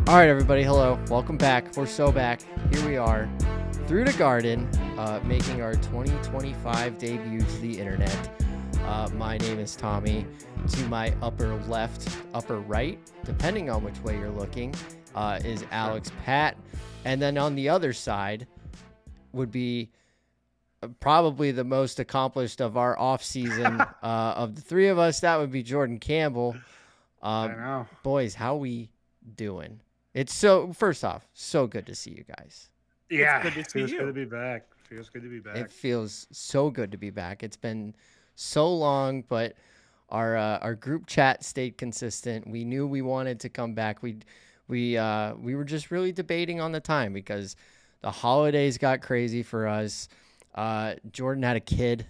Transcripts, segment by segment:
All right, everybody. Hello. Welcome back. We're so back. Here we are. Thru Da Garden, making our 2025 debut to the internet. My name is Tommy. To my upper left, upper right, depending on which way you're looking, is Alex Pat. And then on the other side would be probably the most accomplished of our off-season of the three of us. That would be Jordan Campbell. I know. Boys, how we doing? It's first off, so good to see you guys. Yeah, It's good to see feels good to you. be back. Feels good to be back. It feels so good to be back. It's been so long, but our group chat stayed consistent. We knew we wanted to come back. We were just really debating on the time because the holidays got crazy for us. Jordan had a kid.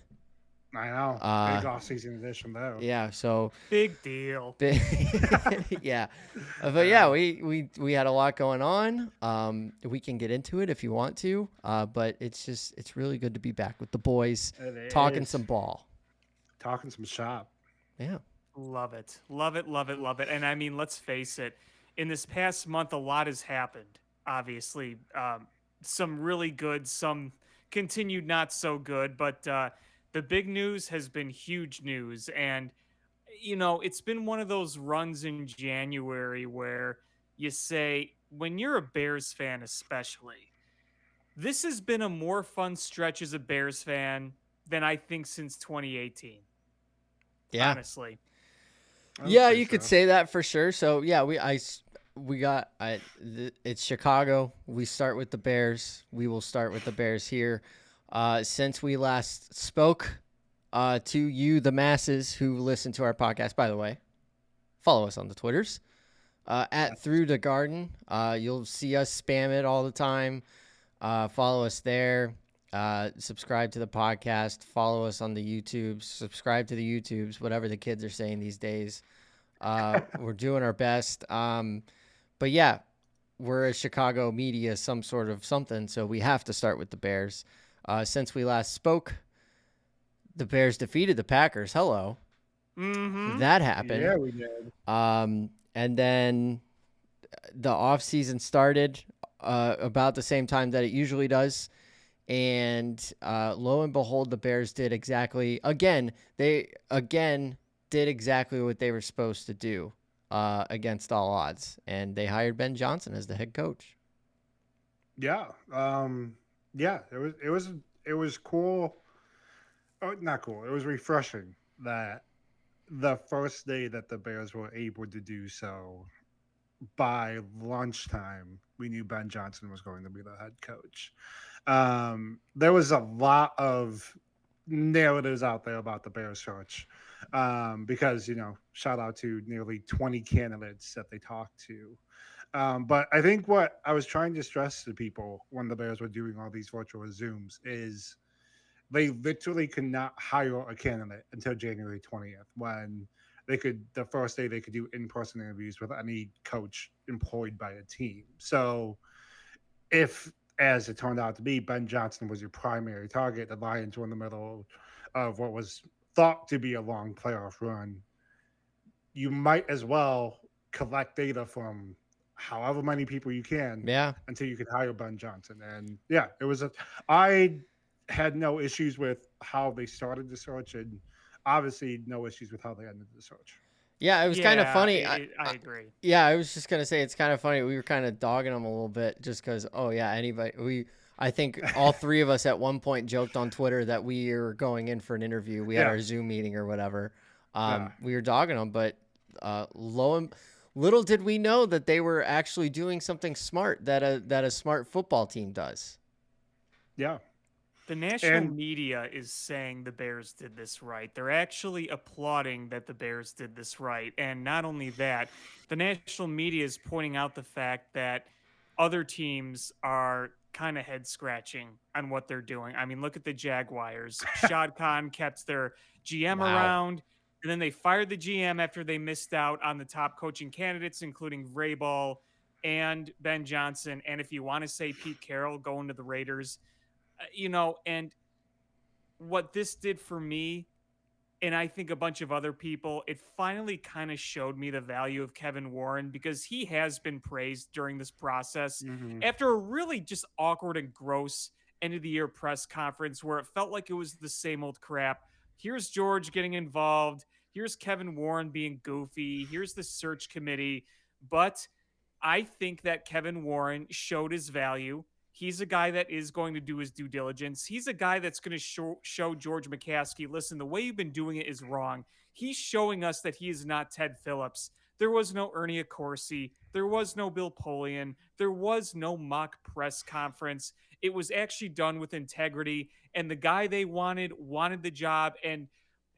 I know. Big off-season edition, though. Yeah, so Big deal. yeah, but yeah, we had a lot going on. We can get into it if you want to, but it's really good to be back with the boys, talking some ball. Talking some shop. Yeah, Love it. Love it. Love it. Love it. And I mean, let's face it, in this past month, a lot has happened. Obviously, some really good, some continued not so good, but the big news has been huge news. And, it's been one of those runs in January where you say, when you're a Bears fan, especially, this has been a more fun stretch as a Bears fan than I think since 2018. yeah, Honestly. yeah. You could say that for sure. So yeah, it's Chicago. We start with the Bears. We will start with the Bears here. Since we last spoke to you, the masses who listen to our podcast, by the way, follow us on the Twitters at Thru Da Garden. You'll see us spam it all the time. Follow us there. Subscribe to the podcast. Follow us on the YouTubes. Subscribe to the YouTubes, whatever the kids are saying these days. We're doing our best. But yeah, we're a Chicago media, some sort of something, so we have to start with the Bears. Since we last spoke, the Bears defeated the Packers. Hello. Mm-hmm. That happened. Yeah, we did. And then the offseason started about the same time that it usually does. And lo and behold, the Bears did exactly did exactly what they were supposed to do against all odds. And they hired Ben Johnson as the head coach. Yeah. Yeah. It was cool. Oh, not cool. It was refreshing that the first day that the Bears were able to do so, by lunchtime, we knew Ben Johnson was going to be the head coach. There was a lot of narratives out there about the Bears search because, shout out to nearly 20 candidates that they talked to. But I think what I was trying to stress to people when the Bears were doing all these virtual Zooms is they literally could not hire a candidate until January 20th when the first day they could do in-person interviews with any coach employed by a team. So if, as it turned out to be, Ben Johnson was your primary target, the Lions were in the middle of what was thought to be a long playoff run, you might as well collect data from however many people you can until you could hire Ben Johnson. And yeah, I had no issues with how they started the search, and obviously no issues with how they ended the search. Yeah, it was kind of funny. I agree. Yeah, I was just gonna say it's kind of funny. We were kind of dogging them a little bit just because. Oh yeah, I think all three of us at one point joked on Twitter that we were going in for an interview. We had our Zoom meeting or whatever. We were dogging them, but little did we know that they were actually doing something smart that a smart football team does. Yeah. The national media is saying the Bears did this right. They're actually applauding that the Bears did this right. And not only that, the national media is pointing out the fact that other teams are kind of head scratching on what they're doing. I mean, look at the Jaguars. Shad Khan kept their GM around, and then they fired the GM after they missed out on the top coaching candidates, including Vrabel and Ben Johnson. And if you want to say Pete Carroll going to the Raiders, and what this did for me and I think a bunch of other people, it finally kind of showed me the value of Kevin Warren because he has been praised during this process Hmm. after a really just awkward and gross end of the year press conference where it felt like it was the same old crap. Here's George getting involved. Here's Kevin Warren being goofy. Here's the search committee. But I think that Kevin Warren showed his value. He's a guy that is going to do his due diligence. He's a guy that's going to show George McCaskey, listen, the way you've been doing it is wrong. He's showing us that he is not Ted Phillips. There was no Ernie Accorsi. There was no Bill Polian. There was no mock press conference. It was actually done with integrity. And the guy they wanted the job. And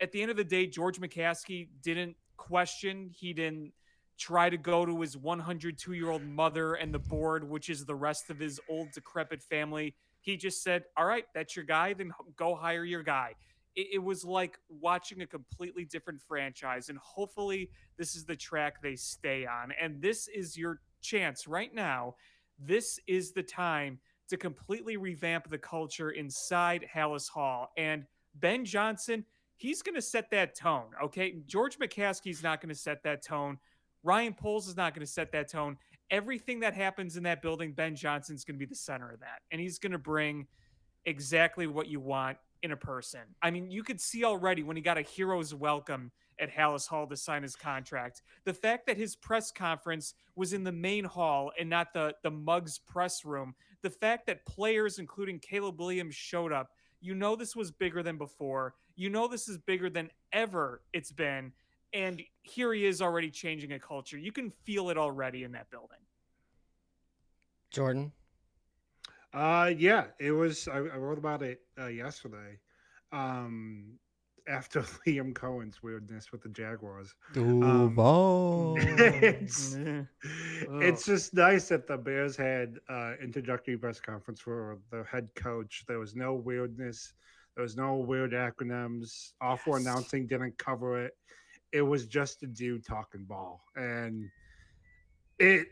at the end of the day, George McCaskey didn't question. He didn't try to go to his 102-year-old mother and the board, which is the rest of his old decrepit family. He just said, all right, that's your guy, then go hire your guy. It was like watching a completely different franchise, and hopefully this is the track they stay on. And this is your chance right now. This is the time to completely revamp the culture inside Hallis Hall. And Ben Johnson, he's going to set that tone, okay? George McCaskey's not going to set that tone. Ryan Poles is not going to set that tone. Everything that happens in that building, Ben Johnson's going to be the center of that. And he's going to bring exactly what you want in a person. I mean, you could see already when he got a hero's welcome at Hallis Hall to sign his contract. The fact that his press conference was in the main hall and not the Muggs press room. The fact that players, including Caleb Williams, showed up. You know this was bigger than before. You know this is bigger than ever it's been. And here he is already changing a culture. You can feel it already in that building. Jordan? Yeah, it was. I wrote about it yesterday. After Liam Cohen's weirdness with the Jaguars. It's it's just nice that the Bears had introductory press conference for the head coach. There was no weirdness. There was no weird acronyms. Awful announcing didn't cover it. It was just a dude talking ball, and it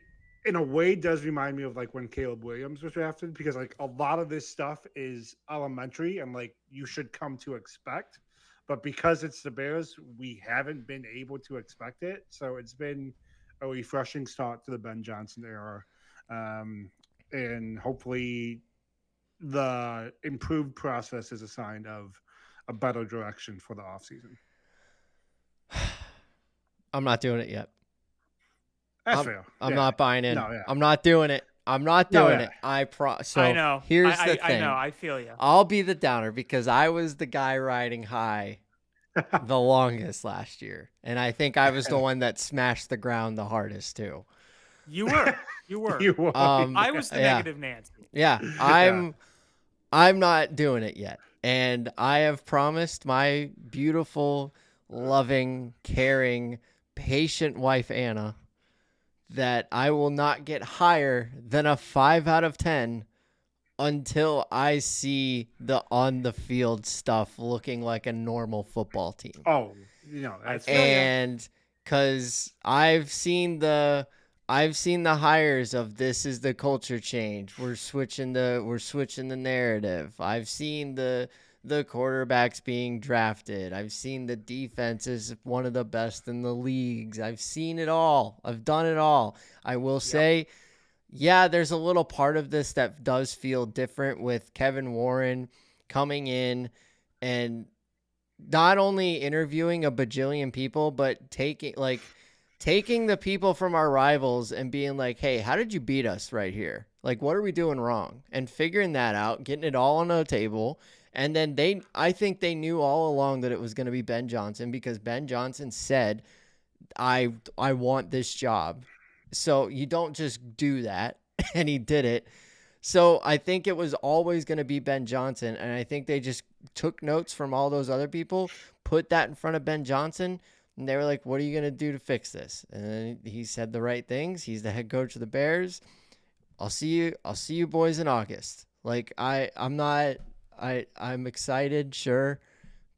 in a way does remind me of like when Caleb Williams was drafted, because like a lot of this stuff is elementary and like you should come to expect, but because it's the Bears, we haven't been able to expect it. So it's been a refreshing start to the Ben Johnson era, and hopefully the improved process is a sign of a better direction for the offseason. I'm not doing it yet. That's fair. I'm not buying in. No, yeah. I'm not doing it. I'm not doing it. So I know. Here's the thing. I know. I feel you. I'll be the downer because I was the guy riding high the longest last year, and I think I was the one that smashed the ground the hardest too. You were. You were. You were. I was the negative Nancy. Yeah, I'm not doing it yet, and I have promised my beautiful, loving, caring, patient wife Anna that I will not get higher than a 5 out of 10 until I see the on the field stuff looking like a normal football team. Oh, that's and because I've seen the hires of this is the culture change. We're switching the narrative. I've seen the quarterbacks being drafted. I've seen the defense is one of the best in the leagues. I've seen it all. I've done it all. I will say, yeah, there's a little part of this that does feel different with Kevin Warren coming in and not only interviewing a bajillion people, but taking the people from our rivals and being like, hey, how did you beat us right here? Like, what are we doing wrong? And figuring that out, getting it all on the table. And then I think they knew all along that it was going to be Ben Johnson because Ben Johnson said, I want this job. So you don't just do that. And he did it. So I think it was always going to be Ben Johnson. And I think they just took notes from all those other people, put that in front of Ben Johnson. And they were like, what are you going to do to fix this? And then he said the right things. He's the head coach of the Bears. I'll see you boys in August. Like I'm excited, sure,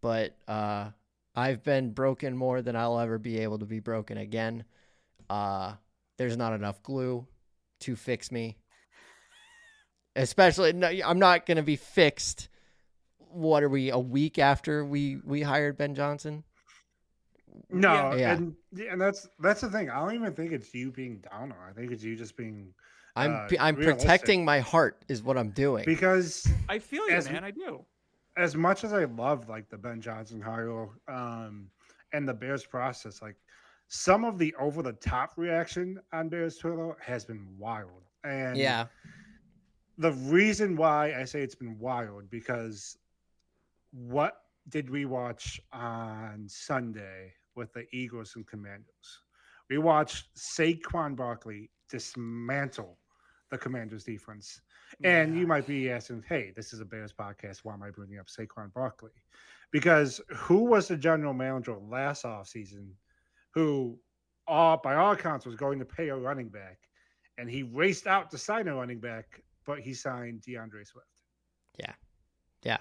but I've been broken more than I'll ever be able to be broken again. There's not enough glue to fix me. Especially, no, I'm not going to be fixed. What are we, a week after we hired Ben Johnson? No, Yeah. and that's the thing. I don't even think it's you being downer. I think it's you just being I'm realistic. protecting my heart is what I'm doing. Because I feel you, man. I do. As much as I love like the Ben Johnson hire and the Bears process, like some of the over the top reaction on Bears Twitter has been wild. And Yeah. the reason why I say it's been wild because what did we watch on Sunday with the Eagles and Commandos? We watched Saquon Barkley dismantle the Commanders defense. And you might be asking, hey, this is a Bears podcast. Why am I bringing up Saquon Barkley? Because who was the general manager last offseason who, by all accounts, was going to pay a running back? And he raced out to sign a running back, but he signed DeAndre Swift. Yeah. Yeah.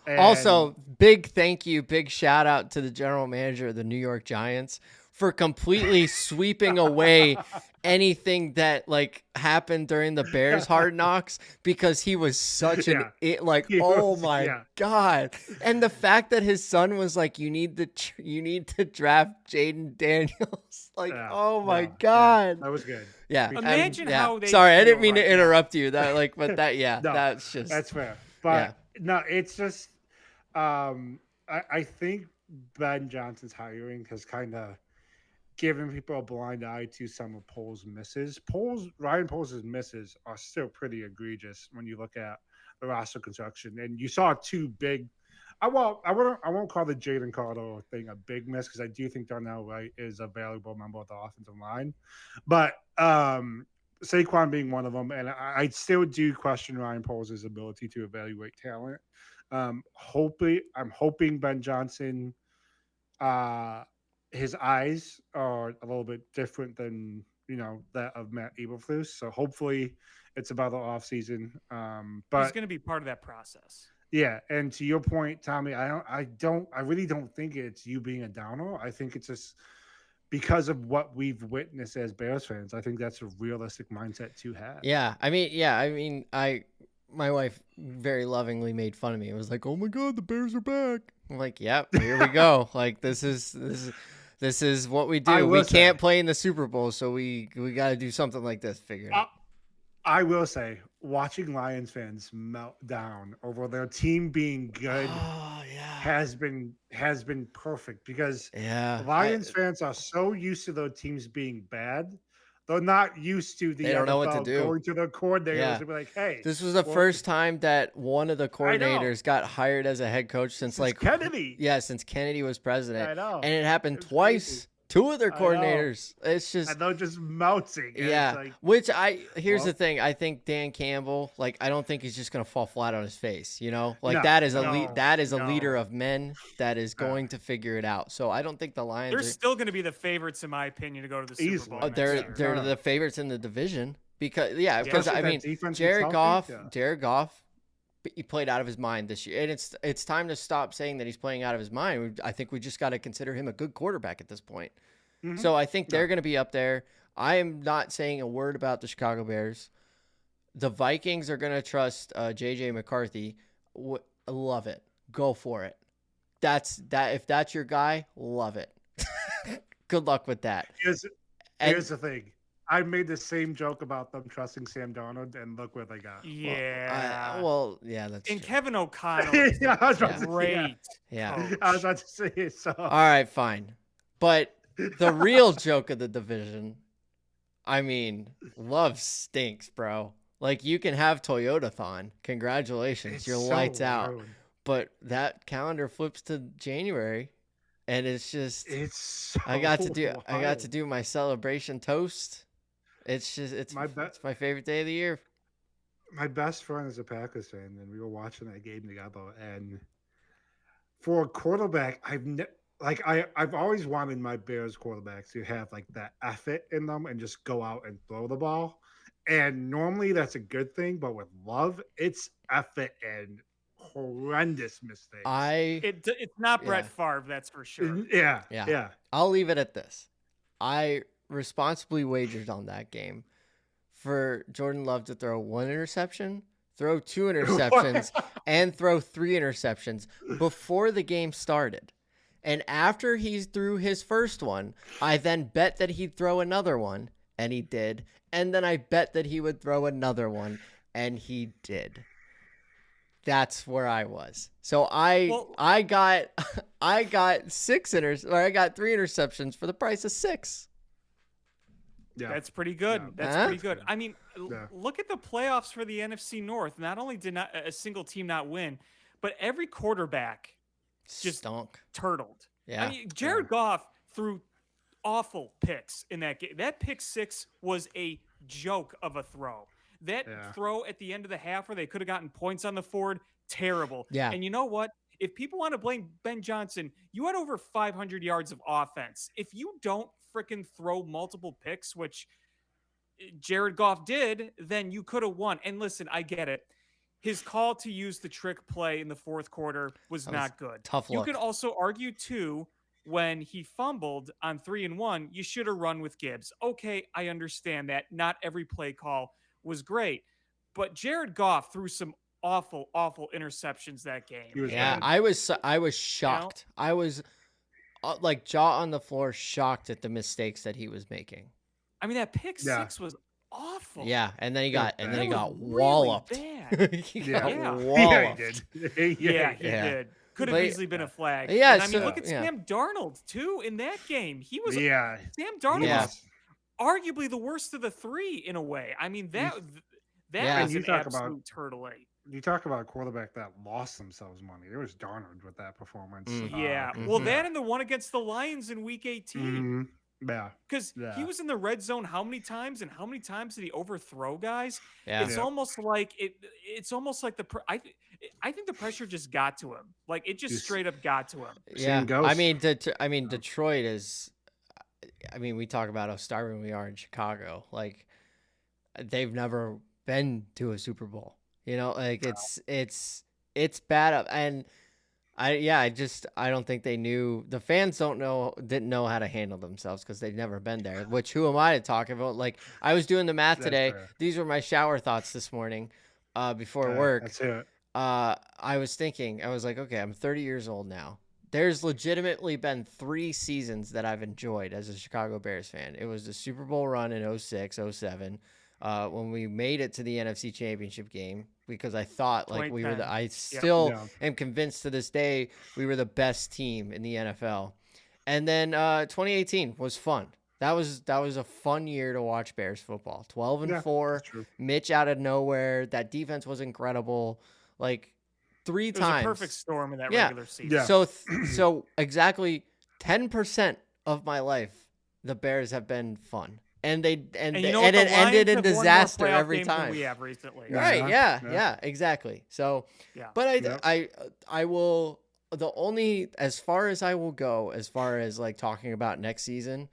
And Also, big thank you, big shout out to the general manager of the New York Giants for completely sweeping away anything that like happened during the Bears Hard Knocks because he was such an oh my god. And the fact that his son was like, you need to draft Jaden Daniels, like oh my god. that was good. Yeah. Imagine how they sorry, I didn't mean right to interrupt you. That like, but that that's just that's fair. But no, it's just I think Ben Johnson's hiring has kind of given people a blind eye to some of Poles' misses. Ryan Poles' misses are still pretty egregious when you look at the roster construction. And you saw two big. I won't call the Jaden Carter thing a big miss because I do think Darnell Wright is a valuable member of the offensive line, but Saquon being one of them, and I still do question Ryan Poles' ability to evaluate talent. I'm hoping Ben Johnson, his eyes are a little bit different than that of Matt Eberflus. So hopefully it's about the offseason. But he's going to be part of that process. Yeah, and to your point, Tommy, I really don't think it's you being a downer. I think it's just because of what we've witnessed as Bears fans. I think that's a realistic mindset to have. Yeah, I mean, my wife very lovingly made fun of me. It was like, "Oh my God, the Bears are back!" I'm like, "Yep, here we go." Like this is what we do. We can't play in the Super Bowl, so we got to do something like this. Figure it out. I will say, watching Lions fans melt down over their team being good has been perfect because Lions fans are so used to their teams being bad. They're not used to the they don't know what to do. Going to their coordinators and be like, hey. This was the first time that one of the coordinators got hired as a head coach since Kennedy. Yeah, since Kennedy was president. I know. And it happened twice. Crazy. Two of their coordinators. It's just. And they're just melting. Yeah. Here's the thing. I think Dan Campbell, I don't think he's just going to fall flat on his face. That is a leader of men that is going to figure it out. So I don't think the Lions. They're still going to be the favorites, in my opinion, to go to the Super Bowl. They're the favorites in the division because I mean, Jared Goff, he played out of his mind this year, and it's time to stop saying that he's playing out of his mind. I think we just got to consider him a good quarterback at this point. Mm-hmm. So I think they're going to be up there. I am not saying a word about the Chicago Bears. The Vikings are going to trust J.J. McCarthy. Love it. Go for it. If that's your guy, love it. Good luck with that. Here's the thing. I made the same joke about them trusting Sam Darnold, and look where they got. Yeah. That's and true. Kevin O'Connell. Great. Yeah. I was about to say it. So. All right, fine. But the real joke of the division, I mean, love stinks, bro. You can have Toyota-thon. Congratulations. Your lights out. But that calendar flips to January. And it's just I got to do my celebration toast. It's my favorite day of the year. My best friend is a Packers fan, and we were watching that game together. And for a quarterback, I've always wanted my Bears quarterbacks to have that effort in them and just go out and throw the ball. And normally that's a good thing, but with Love, it's effort and horrendous mistakes. It's not Brett Favre, that's for sure. Yeah. I'll leave it at this. I responsibly wagered on that game for Jordan Love to throw 1 interception, throw 2 interceptions, and throw 3 interceptions before the game started. And after he threw his first one, I then bet that he'd throw another one, and he did. And then I bet that he would throw another one, and he did. That's where I was. So I got I got I got 3 interceptions for the price of 6. Yeah, That's pretty good. Yeah. That's Huh? pretty good. I mean, Yeah. look at the playoffs for the NFC North. Not only did not a single team not win, but every quarterback just Stunk. turtled. Yeah. I mean, Jared Goff threw awful picks in that game. That pick six was a joke of a throw. That throw at the end of the half where they could have gotten points on the Ford, terrible. Yeah. And you know what? If people want to blame Ben Johnson, you had over 500 yards of offense. If you don't freaking throw multiple picks, which Jared Goff did, then you could have won. And listen, I get it. His call to use the trick play in the fourth quarter was not good. Tough You look. could also argue too, when he fumbled on 3-1, you should have run with Gibbs. Okay, I understand that. Not every play call was great, but Jared Goff threw some awful, awful interceptions that game. Yeah, I was shocked. You know? I was like jaw on the floor, shocked at the mistakes that he was making. I mean, that pick six was awful. Yeah, and then he got really walloped. Bad. he got walloped. Yeah, he did. He did. Could have easily been a flag. Yeah, and I mean, look at Sam Darnold too in that game. He was Sam Darnold was arguably the worst of the three in a way. I mean, that was an absolute turtle. You talk about a quarterback that lost themselves money. There was Darnold with that performance. Well, that and the one against the Lions in Week 18. Yeah, because he was in the red zone how many times, and how many times did he overthrow guys? Yeah. It's almost like it's almost like I think the pressure just got to him. Like it just straight up got to him. Yeah, I mean, Detroit is. I mean, we talk about how starving we are in Chicago. Like they've never been to a Super Bowl. You know, like it's bad up and. I don't think they knew. The fans didn't know how to handle themselves because they've never been there. Which who am I to talk about? Like I was doing the math today. Fair. These were my shower thoughts this morning, before work. That's it. I was thinking, I was like, okay, I'm 30 years old now. There's legitimately been 3 seasons that I've enjoyed as a Chicago Bears fan. It was the Super Bowl run in 06, 07. When we made it to the NFC Championship game, because I thought like we were I still am convinced to this day we were the best team in the NFL. And then 2018 was fun. That was a fun year to watch Bears football. 12-4, Mitch out of nowhere. That defense was incredible. Like 3 times. It was a perfect storm in that regular season. Yeah. So exactly 10% of my life, the Bears have been fun. And it ended in disaster every time. We have recently, right? Yeah, exactly. So, but I will. The only as far as I will go, as far as like talking about next season,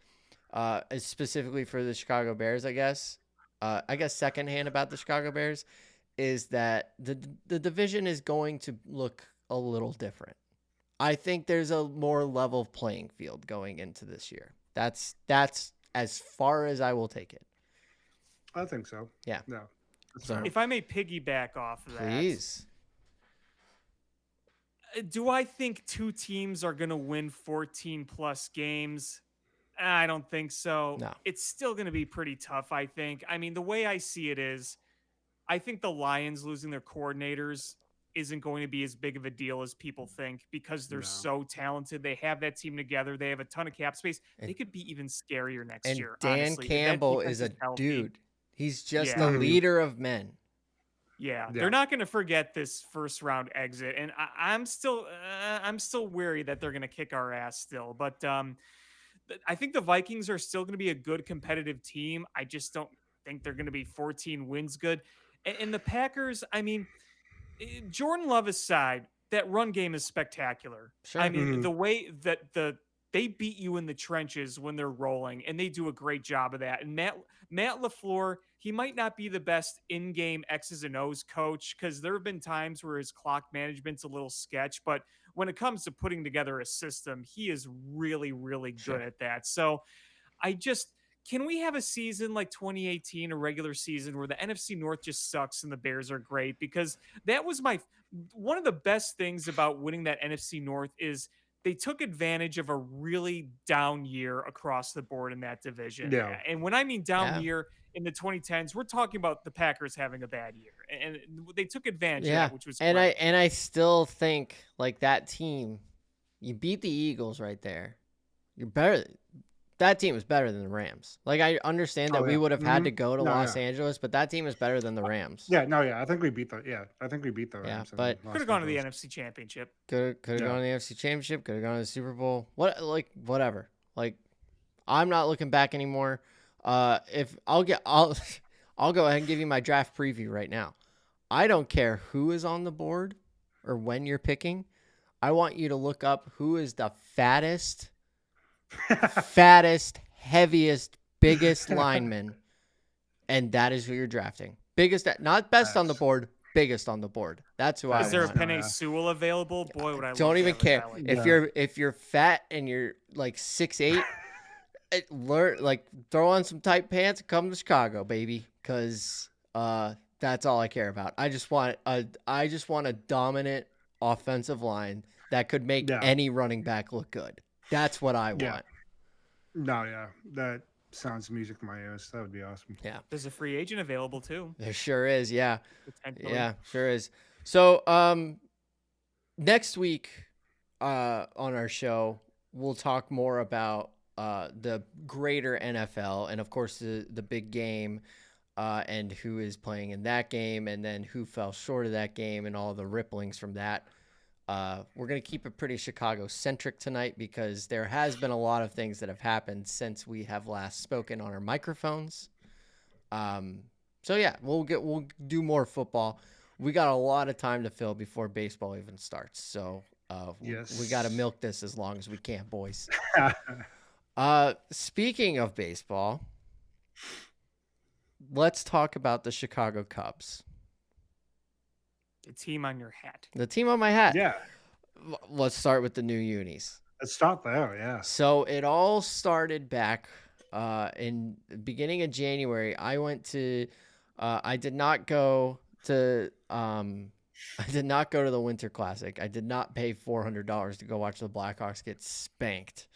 specifically for the Chicago Bears, I guess secondhand about the Chicago Bears is that the division is going to look a little different. I think there's a more level playing field going into this year. That's as far as I will take it. I think so. Yeah. No. So if I may piggyback off of that. Please. Do I think 2 teams are going to win 14 plus games? I don't think so. No. It's still going to be pretty tough, I think. I mean, the way I see it is, I think the Lions losing their coordinators isn't going to be as big of a deal as people think because they're so talented. They have that team together. They have a ton of cap space. They could be even scarier next year. Dan honestly. Campbell is a dude. He's just a leader of men. Yeah, they're not going to forget this first round exit, and I'm still wary that they're going to kick our ass still. But I think the Vikings are still going to be a good competitive team. I just don't think they're going to be 14 wins good. And the Packers, I mean, Jordan Love aside, that run game is spectacular. Sure. I mean, the way that they beat you in the trenches when they're rolling, and they do a great job of that. And Matt LaFleur, he might not be the best in-game X's and O's coach because there have been times where his clock management's a little sketch, but when it comes to putting together a system, he is really, really good at that. So can we have a season like 2018, a regular season where the NFC North just sucks and the Bears are great? Because that was one of the best things about winning that NFC North is they took advantage of a really down year across the board in that division. Yeah. And when I mean down Yeah. year in the 2010s, we're talking about the Packers having a bad year. And they took advantage of Yeah. that, which was And great. I still think like that team, you beat the Eagles right there. You're better. That team is better than the Rams. Like I understand that Oh we yeah. would have had to go to No, Los yeah. Angeles, but that team is better than the Rams. Yeah, no, yeah. I think we beat the Yeah, Rams in but Could Los have gone to the Angeles. NFC Championship. could have Yeah. gone to the NFC Championship, could have gone to the Super Bowl. Whatever. Like I'm not looking back anymore. If I'll get I'll I'll go ahead and give you my draft preview right now. I don't care who is on the board or when you're picking. I want you to look up who is the fattest, heaviest, biggest lineman, and that is who you're drafting. Biggest, not best on the Facts. board, biggest on the board. That's who I Is there a want. Penny yeah. Sewell available? Boy, would I Don't love to even have a care guy like if that. you're fat and you're like 6'8". Learn like throw on some tight pants and come to Chicago, baby, because that's all I care about. I just want a dominant offensive line that could make Yeah. any running back look good. That's what I Yeah. want. No, yeah. That sounds music to my ears. That would be awesome. Yeah, There's a free agent available too. there sure is. Yeah, Potentially. yeah, sure is. So next week on our show, we'll talk more about the greater NFL and, of course, the big game and who is playing in that game and then who fell short of that game and all the ripplings from that. We're going to keep it pretty Chicago-centric tonight because there has been a lot of things that have happened since we have last spoken on our microphones. So, yeah, we'll do more football. We got a lot of time to fill before baseball even starts. So Yes. we got to milk this as long as we can, boys. Speaking of baseball, let's talk about the Chicago Cubs. The team on your hat. The team on my hat. Yeah. Let's start with the new unis. Let's start there. Yeah. So it all started back in the beginning of January. I went to I did not go to the Winter Classic. I did not pay $400 to go watch the Blackhawks get spanked.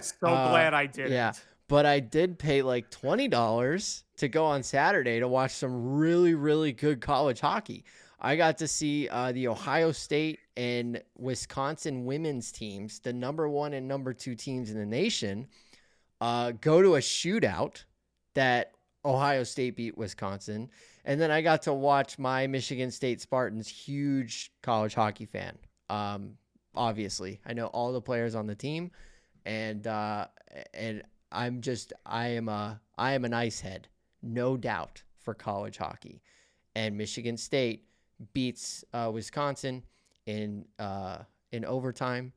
So glad I did. Yeah, but I did pay like $20 to go on Saturday to watch some really, really good college hockey. I got to see the Ohio State and Wisconsin women's teams, the number 1 and number 2 teams in the nation, go to a shootout that Ohio State beat Wisconsin. And then I got to watch my Michigan State Spartans, huge college hockey fan. Obviously, I know all the players on the team, and I am an ice head, no doubt, for college hockey. And Michigan State beats Wisconsin in overtime.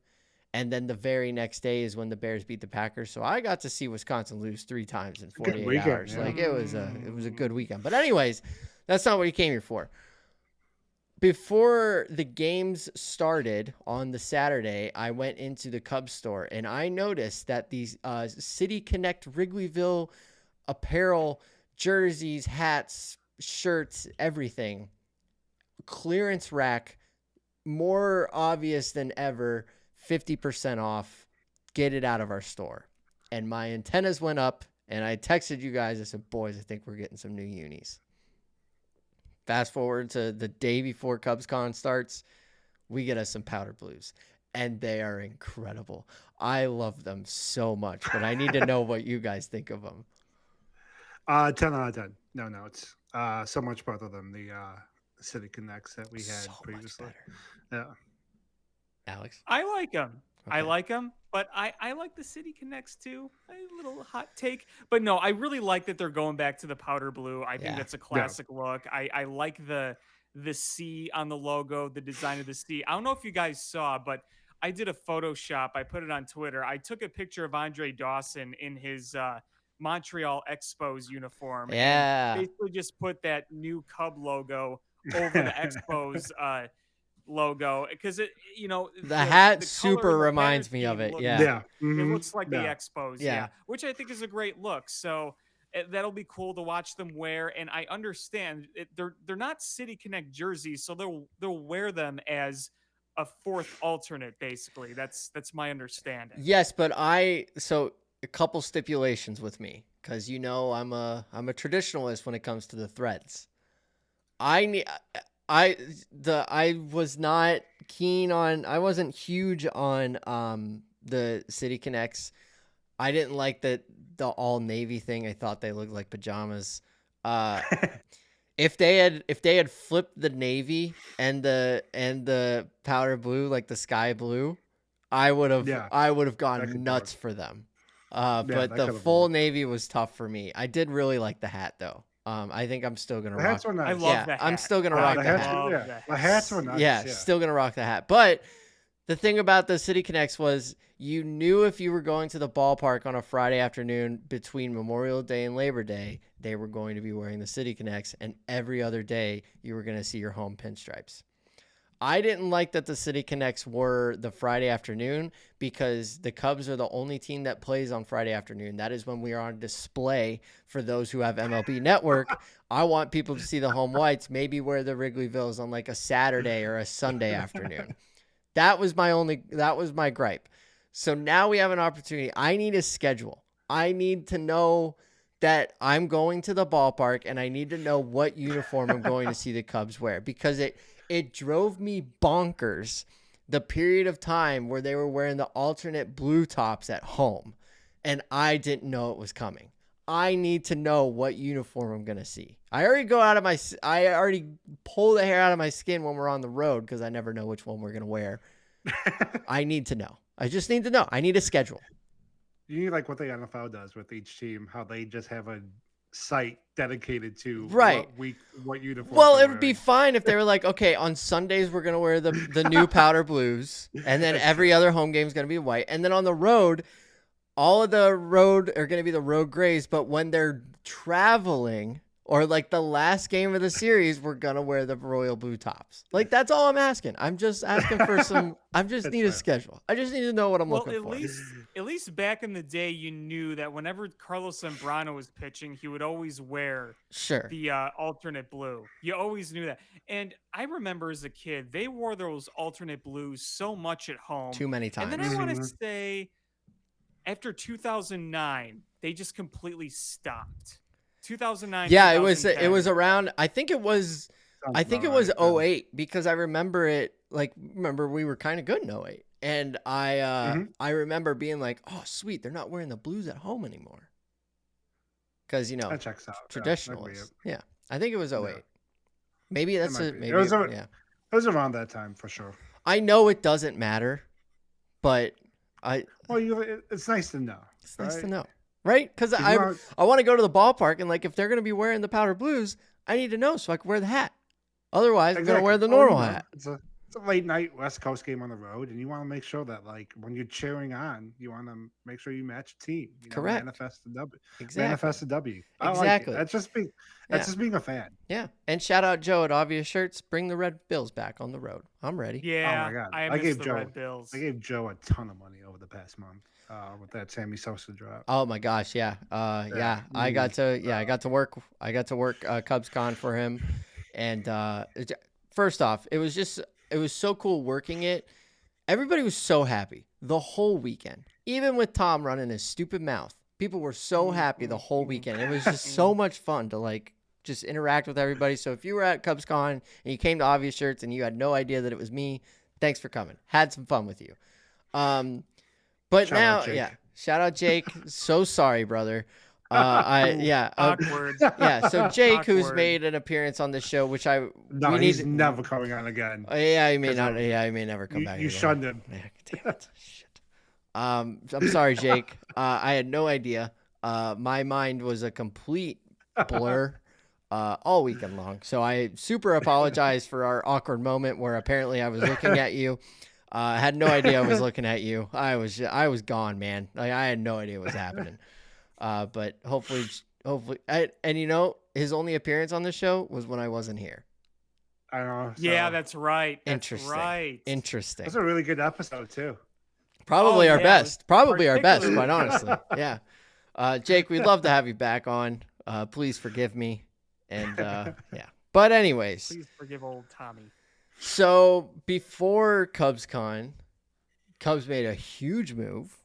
And then the very next day is when the Bears beat the Packers. So I got to see Wisconsin lose 3 times in 48 hours. Yeah. Like it was a good weekend. But anyways, that's not what you came here for. Before the games started on the Saturday, I went into the Cubs store and I noticed that these City Connect Wrigleyville apparel, jerseys, hats, shirts, everything, clearance rack, more obvious than ever, 50% off, get it out of our store. And my antennas went up and I texted you guys. I said, boys, I think we're getting some new unis. Fast forward to the day before CubsCon starts, we get us some powder blues, and they are incredible. I love them so much, but I need to know what you guys think of them. 10 out of 10. No, it's so much better than the City Connects that we had So previously. much better. Yeah. Alex? I like them. Okay. I like them, but I like the City Connects too. A little hot take, but no, I really like that they're going back to the powder blue. I think that's a classic look. I like the C on the logo, the design of the C. I don't know if you guys saw, but I did a Photoshop. I put it on Twitter. I took a picture of Andre Dawson in his Montreal Expos uniform. Yeah. And basically just put that new Cub logo over the Expos logo, because it, the hat the super color and the reminds banner me of scheme it. looks- Yeah. Yeah. It Mhm. looks like the Yeah. Expos, Yeah. which I think is a great look. So that'll be cool to watch them wear. And I understand they're not City Connect jerseys, so they'll wear them as a fourth alternate. Basically, that's my understanding. Yes, but so a couple stipulations with me, because I'm a traditionalist when it comes to the threads. I was not keen on. I wasn't huge on the City Connects. I didn't like the all navy thing. I thought they looked like pajamas. If they had flipped the navy and the powder blue, like the sky blue, I would have gone nuts for them. But the full navy was tough for me. I did really like the hat though. I think I'm still gonna rock. Hats were nice. I love the hat. I'm still gonna rock the hat. The hats were nice. Yeah, still gonna rock the hat. But the thing about the City Connects was you knew if you were going to the ballpark on a Friday afternoon between Memorial Day and Labor Day, they were going to be wearing the City Connects, and every other day you were going to see your home pinstripes. I didn't like that the City Connects were the Friday afternoon because the Cubs are the only team that plays on Friday afternoon. That is when we are on display for those who have MLB Network. I want people to see the home whites, maybe wear the Wrigleyvilles on like a Saturday or a Sunday afternoon. That was my gripe. So now we have an opportunity. I need a schedule. I need to know that I'm going to the ballpark and I need to know what uniform I'm going to see the Cubs wear, because it drove me bonkers the period of time where they were wearing the alternate blue tops at home and I didn't know it was coming. I need to know what uniform I'm going to see. I already pull the hair out of my skin when we're on the road because I never know which one we're going to wear. I need to know. I just need to know. I need a schedule. You need like what the NFL does with each team, how they just have a site dedicated to what uniform. Well, it would be fine if they were like, okay, on Sundays we're gonna wear the new powder blues, and then every other home game is gonna be white, and then on the road, all of the road are gonna be the road grays. But when they're traveling or like the last game of the series, we're gonna wear the royal blue tops. Like that's all I'm asking. I'm just asking for some. I just need a schedule. I just need to know what I'm looking for. At least back in the day, you knew that whenever Carlos Zambrano was pitching, he would always wear the alternate blue. You always knew that. And I remember as a kid, they wore those alternate blues so much at home. Too many times. And then I want to say, after 2009, they just completely stopped. 2009. Yeah, it was around. I think it was 08 because I remember it. Remember we were kind of good in 08. And I remember being like, oh, sweet, they're not wearing the blues at home anymore. Because, that checks out. Traditionalists. Yeah. I think it was 08. Yeah. Maybe that's it. Maybe it was around that time for sure. I know it doesn't matter, but it's nice to know. It's nice to know. Right? Because I want to go to the ballpark, and if they're going to be wearing the powder blues, I need to know so I can wear the hat. Otherwise, I'm going to wear the normal hat. It's a late night West Coast game on the road, and you want to make sure that when you're cheering on, you want to make sure you match the team. Correct. Manifest the W. Exactly. Manifest the W. Exactly. That's just being a fan. Yeah. And shout out Joe at Obvious Shirts. Bring the Red Bills back on the road. I'm ready. Yeah. Oh my God. I gave Joe Red Bills. I gave Joe a ton of money over the past month. With that Sammy Sosa drop. Oh my gosh, yeah. I got to work CubsCon for him. And first off, it was so cool working it. Everybody was so happy the whole weekend. Even with Tom running his stupid mouth. People were so happy the whole weekend. It was just so much fun to just interact with everybody. So if you were at CubsCon and you came to Obvious Shirts and you had no idea that it was me, thanks for coming. Had some fun with you. But shout out Jake. So sorry, brother. Awkward. Yeah, so Jake, who's made an appearance on this show, which he's never coming on again. He may not. Yeah, he may never come back. You shunned him. Yeah, damn it. Shit. I'm sorry, Jake. I had no idea. My mind was a complete blur all weekend long. So I super apologize for our awkward moment where apparently I was looking at you. I had no idea I was looking at you. I was gone, man. I had no idea what was happening. But hopefully, his only appearance on the show was when I wasn't here. I know. So. Yeah, that's right. Interesting. Interesting. That's a really good episode too. Probably our best. Probably our best, quite honestly. Yeah. Jake, we'd love to have you back on. Please forgive me. And yeah. But anyways. Please forgive old Tommy. So before CubsCon, Cubs made a huge move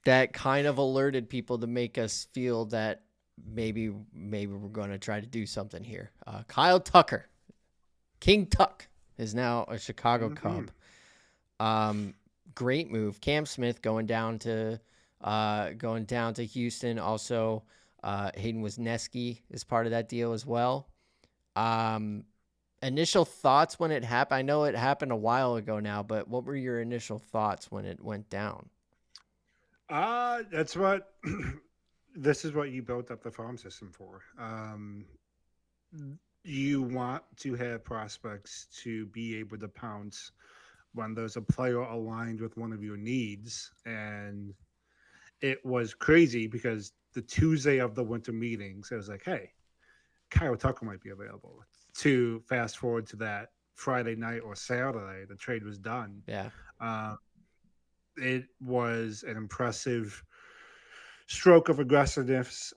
that kind of alerted people to make us feel that maybe we're going to try to do something here. Kyle Tucker, King Tuck, is now a Chicago Mm-hmm. Cub. Um, Great move. Cam Smith going down to Houston. Also, Hayden Wisniewski is part of that deal as well. Um, Initial thoughts when it happened? I know it happened a while ago now, but what were your initial thoughts when it went down? That's what this is what you built up the farm system for. You want to have prospects to be able to pounce when there's a player aligned with one of your needs. And it was crazy because the Tuesday of the winter meetings, it was like, hey, Kyle Tucker might be available. To fast forward to that Friday night or Saturday, the trade was done. Yeah. Uh, it was an impressive stroke of aggressiveness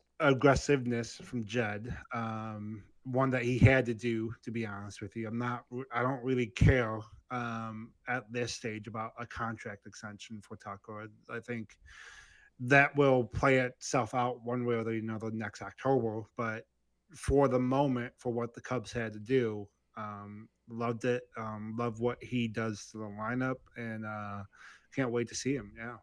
from Jed. One that he had to do, to be honest with you. I don't really care at this stage about a contract extension for Tucker. I think that will play itself out one way or the another next October. But for the moment, for what the Cubs had to do, loved it. Love what he does to the lineup, and can't wait to see him. Yeah.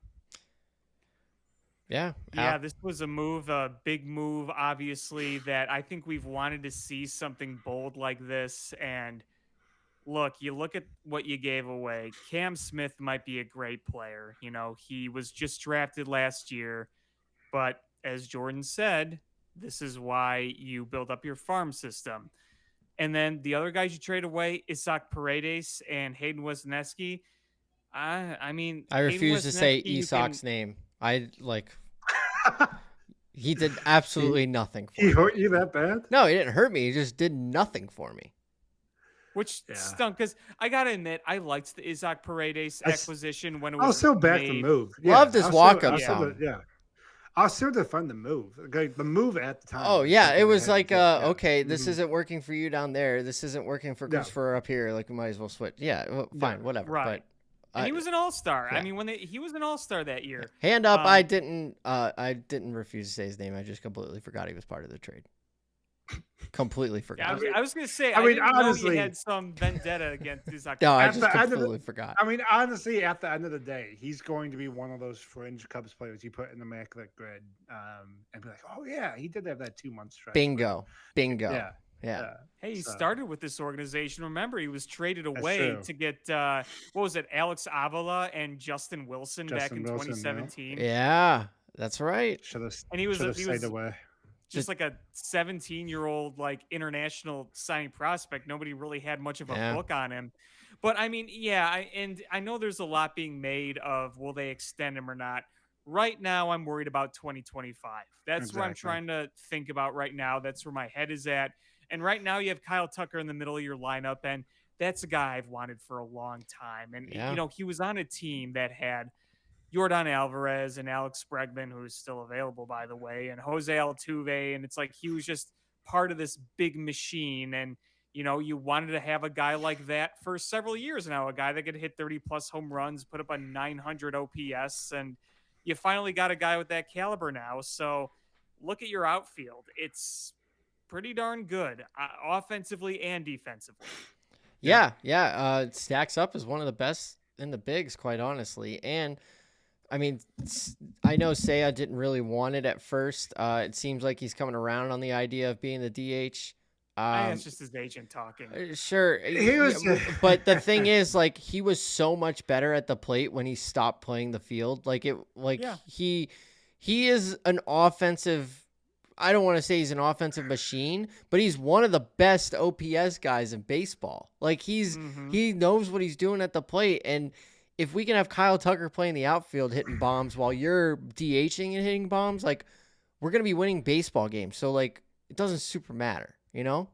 Yeah. Yeah, this was a move, a big move, obviously, that I think we've wanted to see something bold like this. And look, you look at what you gave away. Cam Smith might be a great player. You know, he was just drafted last year. But as Jordan said, this is why you build up your farm system. And then the other guys you trade away, Isaac Paredes and Hayden Wesneski. I mean, I Hayden refuse to say Wesneski, you can. Isak's name. He did absolutely he nothing he for me. hurt you that bad? No, he didn't hurt me. He just did nothing for me. Which Yeah. stunk because I gotta admit, I liked the Isaac Paredes acquisition when it I'll was still back the made. move. Yeah, Loved his walk up Yeah. song. Yeah, I'll still defend the move. Okay, the move at the time. Oh Was yeah, it something they was had to like do. Yeah. okay, this Mhm. isn't working for you down there. This isn't working for Yeah. Christopher up here. Like we might as well switch. Yeah, well, fine, Yeah. whatever. Right. But And he was an all-star. I yeah. mean, he was an all-star that year. Hand up, I didn't refuse to say his name. I just completely forgot he was part of the trade. Completely Yeah, forgot. I was gonna say, I I mean, didn't know you honestly, had some vendetta against Isaac No, I at just the end of completely the, forgot. I mean, honestly, at the end of the day, he's going to be one of those fringe Cubs players you put in the immaculate grid, and be like, oh yeah, he did have that 2 month stretch. Bingo. Yeah. Yeah. Hey, he So, started with this organization. Remember, he was traded that's away true. to get what was it, Alex Avila and Justin Wilson back Justin in Wilson, yeah. 2017. Yeah, that's right. Should have And he was stayed away. just like a 17-year-old like international signing prospect. Nobody really had much of a Yeah. book on him. But I mean, yeah, I know there's a lot being made of will they extend him or not. Right now, I'm worried about 2025. That's where I'm Exactly. trying to think about right now. That's where my head is at. And right now, you have Kyle Tucker in the middle of your lineup, and that's a guy I've wanted for a long time. And Yeah. you know, he was on a team that had Jordan Alvarez and Alex Bregman, who's still available, by the way, and Jose Altuve. And it's like he was just part of this big machine. And, you know, you wanted to have a guy like that for several years now, a guy that could hit 30 plus home runs, put up a 900 OPS. And you finally got a guy with that caliber now. So look at your outfield. It's pretty darn good, offensively and defensively. Yeah. It stacks up as one of the best in the bigs, quite honestly. And I mean, I know Seiya didn't really want it at first. It seems like he's coming around on the idea of being the DH. It's just his agent talking. Sure, He was, but the thing is, like, he was so much better at the plate when he stopped playing the field. Yeah. He is an offensive. I don't want to say he's an offensive machine, but he's one of the best OPS guys in baseball. Like he knows what he's doing at the plate, and if we can have Kyle Tucker playing the outfield hitting bombs while you're DHing and hitting bombs, like we're gonna be winning baseball games. So like it doesn't super matter, you know?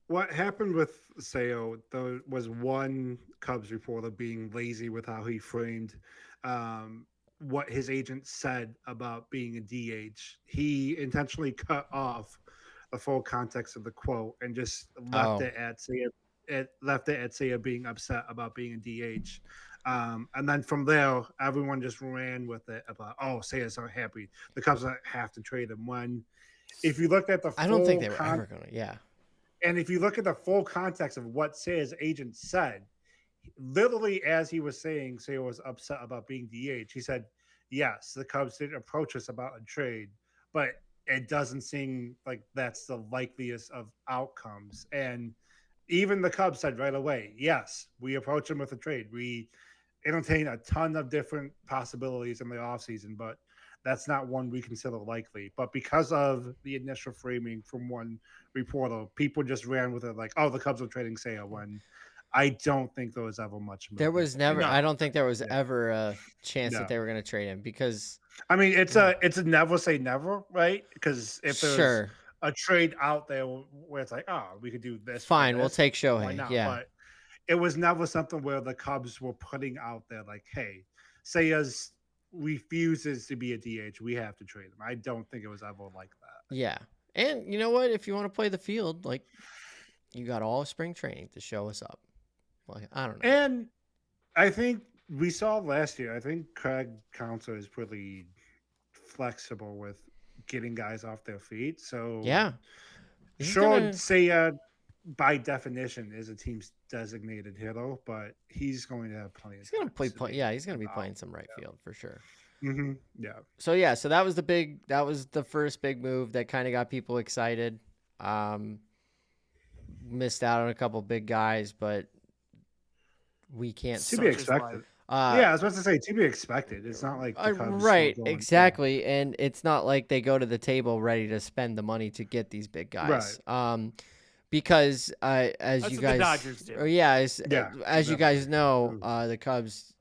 what happened with Seo, though, was one Cubs reporter being lazy with how he framed what his agent said about being a DH. He intentionally cut off the full context of the quote and just left Oh. it at Seo it left it at Seiya being upset about being a DH. And then from there, everyone just ran with it about, oh, Seiya's not happy. The Cubs don't have to trade him. When if you look at the I don't think full they were ever going to. Yeah. and if you look at the full context of what Seiya's agent said, literally as he was saying Seiya was upset about being DH, he said, yes, the Cubs did approach us about a trade, but it doesn't seem like that's the likeliest of outcomes. And even the Cubs said right away, yes, we approach him with a trade. We entertain a ton of different possibilities in the offseason, but that's not one we consider likely. But because of the initial framing from one reporter, people just ran with it like, oh, the Cubs are trading Seiya, when I don't think there was ever much movement. There was never. I No. don't think there was Yeah. ever a chance No. that they were going to trade him because I mean, it's a never say never, right? Because if there's sure, a trade out there where it's like, oh, we could do this. for fine, we'll this, take why Shohei. not? Yeah. But it was never something where the Cubs were putting out there like, hey, Seiya's refuses to be a DH. We have to trade him. I don't think it was ever like that. Yeah. And you know what? If you want to play the field, like you got all of spring training to show us up. Like, I don't know. And I think we saw last year, I think Craig Counsell is pretty flexible with getting guys off their feet. So Yeah. He's sure, gonna- Seiya by definition is a team's designated hitter, but he's going to have plenty of He's gonna time play. to be Yeah, he's gonna be out. playing some right field for sure. Yeah. So yeah, so that was the big. That was the first big move that kind of got people excited. Missed out on a couple big guys, but we can't. To Such be is expected. life. Yeah, I was about to say to be expected. It's not like the Cubs were right, going, exactly, and it's not like they go to the table ready to spend the money to get these big guys. Because as That's you what guys, the Dodgers do. or yeah, Yeah, as you guys definitely. know, the Cubs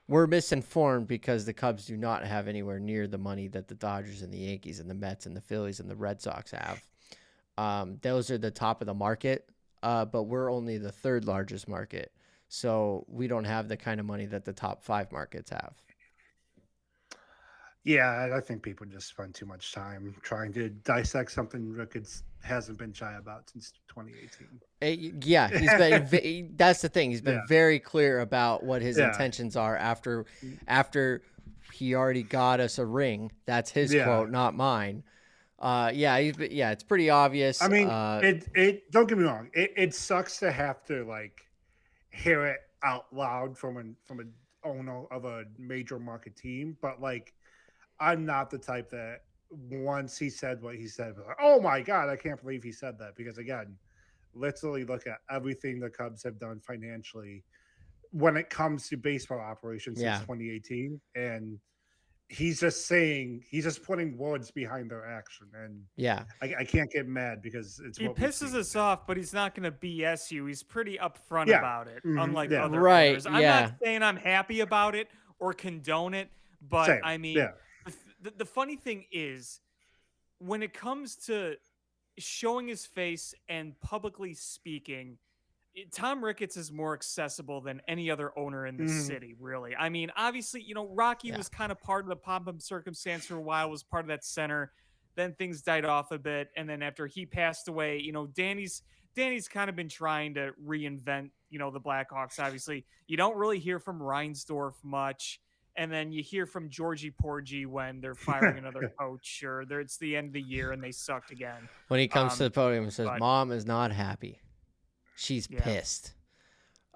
were misinformed because the Cubs do not have anywhere near the money that the Dodgers and the Yankees and the Mets and the Phillies and the Red Sox have. Those are the top of the market, but we're only the third largest market. So we don't have the kind of money that the top 5 markets have. Yeah, I think people just spend too much time trying to dissect something Ricketts hasn't been shy about since 2018. Yeah, he's been. That's the thing. He's been Yeah. very clear about what his Yeah. intentions are after he already got us a ring. That's his Yeah. quote, not mine. Yeah, it's pretty obvious. I mean, it don't get me wrong. It sucks to have to like hear it out loud from an owner of a major market team, but like I'm not the type that once he said what he said, was like, oh my god, I can't believe he said that. Because again, literally look at everything the Cubs have done financially when it comes to baseball operations Yeah. since 2018, and he's just putting words behind their action, and yeah, I can't get mad because it's He what we've pisses seen. us off, but he's not going to BS you. He's pretty upfront Yeah. about it, Mhm. unlike Yeah. other Right, owners. I'm yeah. not saying I'm happy about it or condone it, but Same. I mean, Yeah. the funny thing is, when it comes to showing his face and publicly speaking, Tom Ricketts is more accessible than any other owner in the Mhm. city, really. I mean, obviously, Rocky Yeah. was kind of part of the pomp circumstance for a while, was part of that center. Then things died off a bit. And then after he passed away, Danny's kind of been trying to reinvent, the Blackhawks. Obviously, you don't really hear from Reinsdorf much. And then you hear from Georgie Porgy when they're firing another coach, or it's the end of the year and they sucked again. when he comes to the podium and says, but- "Mom is not happy. She's Yeah. pissed."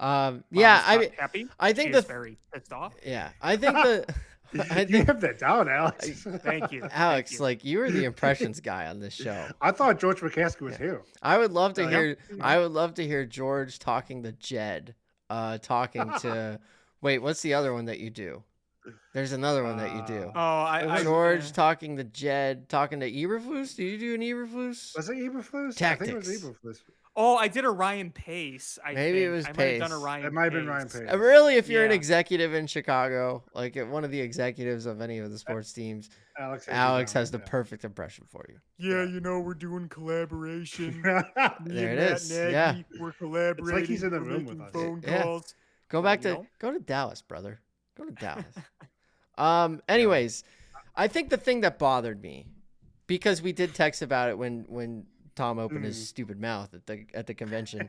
Mom Yeah, is not happy. I think She is the very pissed off. yeah, I think the I You think have that down, Alex. Thank you. Alex, Thank you. like you were the impressions guy on this show. I thought George McCaskey was here. I would love to Yeah. hear. I would love to hear George talking to Jed, talking to. Wait, what's the other one that you do? There's another one that you do. Oh, I George talking to Jed, talking to Eberflus. Do you do an Eberflus? Was it Eberflus? I Tactics. think it was Eberflus. Oh, I did a Ryan Pace. Maybe it think. was I might have done a Pace. Ryan. It might have been Pace. Ryan Pace. Really, if you're an Yeah. executive in Chicago, like one of the executives of any of the sports teams, Alex has the perfect impression for you. Yeah, we're doing collaboration. There it is. Yeah. We're collaborating. he's in the we're room making with us. phone Yeah. calls. Go Well, back to go to Dallas, brother. Go to Dallas. Anyways, I think the thing that bothered me, because we did text about it when Tom opened his Mm. stupid mouth at the convention.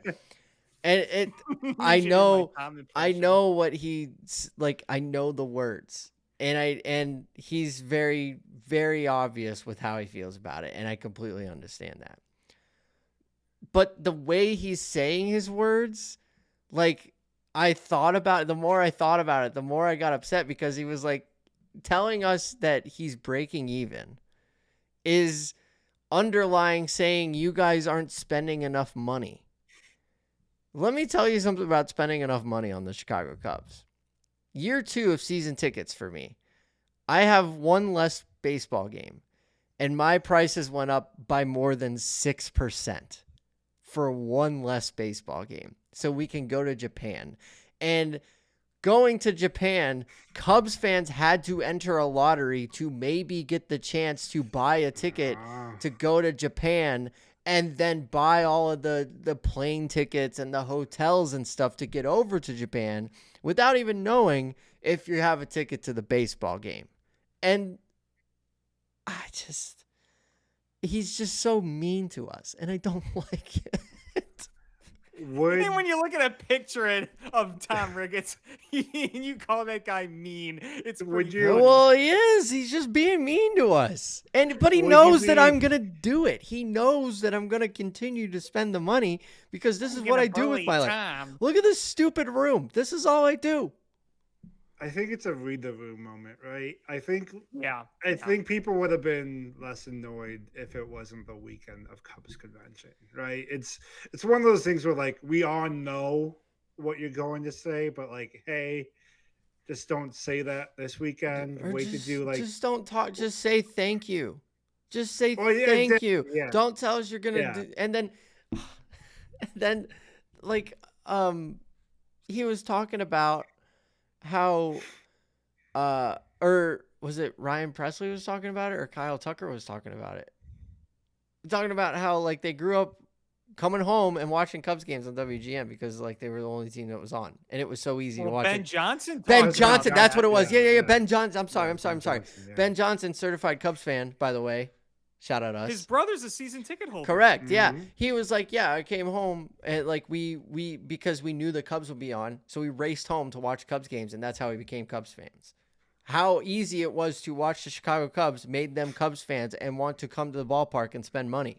And You I should hear my know Tom I impression. know what he's like. I know the words, and he's very, very obvious with how he feels about it, and I completely understand that. But the way he's saying his words, like, I thought about it. The more I thought about it, the more I got upset, because he was like telling us that he's breaking even is underlying saying you guys aren't spending enough money. Let me tell you something about spending enough money on the Chicago Cubs. Year 2 of season tickets for me. I have one less baseball game, and my prices went up by more than 6% for one less baseball game. So we can go to Japan. And going to Japan, Cubs fans had to enter a lottery to maybe get the chance to buy a ticket to go to Japan, and then buy all of the plane tickets and the hotels and stuff to get over to Japan without even knowing if you have a ticket to the baseball game. And he's just so mean to us, and I don't like it. And when you look at a picture of Tom Ricketts, you call that guy mean. It's pretty funny. Well, he is. He's just being mean to us. But he Would knows you that be- I'm going to do it. He knows that I'm going to continue to spend the money because this is what I do with my life. Tom. Look at this stupid room. This is all I do. I think it's a read the room moment, right? I think Yeah. people would have been less annoyed if it wasn't the weekend of Cubs convention, right? It's one of those things where like we all know what you're going to say, but like, hey, just don't say that this weekend. Or Wait just, to do like just don't talk. Just say thank you. Just say Oh, yeah, thank exactly, you. yeah. Don't tell us you're going to Yeah. do. And then like, he was talking about how, or was it Ryan Presley was talking about it, or Kyle Tucker was talking about it? Talking about how like they grew up coming home and watching Cubs games on WGN because like they were the only team that was on, and it was so easy to watch. Ben Johnson. Ben talked Johnson, about that's that. what it was. Yeah, Yeah. yeah. Ben Johnson. I'm sorry. Ben Johnson, yeah. Ben Johnson, certified Cubs fan, by the way. Shout out us. His brother's a season ticket holder. Correct. Yeah. Mhm. He was like, yeah, I came home and like we because we knew the Cubs would be on, so we raced home to watch Cubs games, and that's how we became Cubs fans. How easy it was to watch the Chicago Cubs made them Cubs fans and want to come to the ballpark and spend money.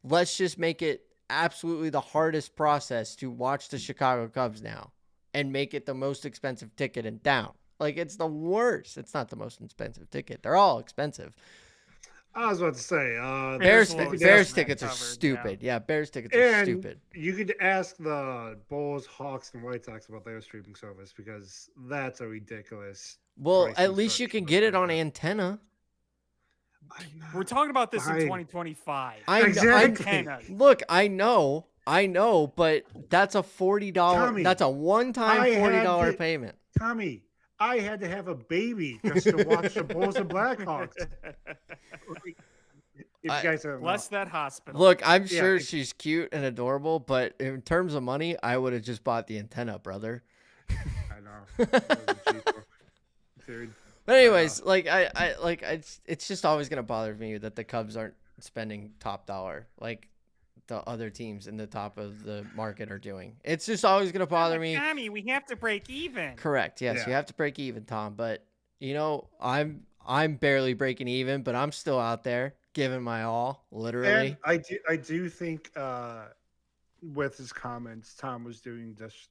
Let's just make it absolutely the hardest process to watch the Chicago Cubs now and make it the most expensive ticket in town. Like, it's the worst. It's not the most expensive ticket. They're all expensive. I was about to say, Bears Bears Bears are tickets are covered, stupid. Yeah, Bears tickets are and stupid. you could ask the Bulls, Hawks, and White Sox about their streaming service because that's a ridiculous. Well, pricing at least you structure can get it like on that. antenna. We're talking about this in Fine. 2025. Exactly. Look, I know, but that's a $40. Tommy, That's a one-time I had $40 to- payment. Tommy, I had to have a baby just to watch the Bulls and Blackhawks. If you guys don't know. Bless that hospital. Look, I'm Yeah, sure it's- she's cute and adorable, but in terms of money, I would have just bought the antenna, brother. I know. It was cheaper. Dude. But anyways, it's just always gonna bother me that the Cubs aren't spending top dollar like the other teams in the top of the market are doing. It's just always gonna bother me. Tommy, we have to break even. Correct. Yes, Yeah. you have to break even, Tom. But I'm barely breaking even, but I'm still out there giving my all, literally. And I do think with his comments, Tom was doing just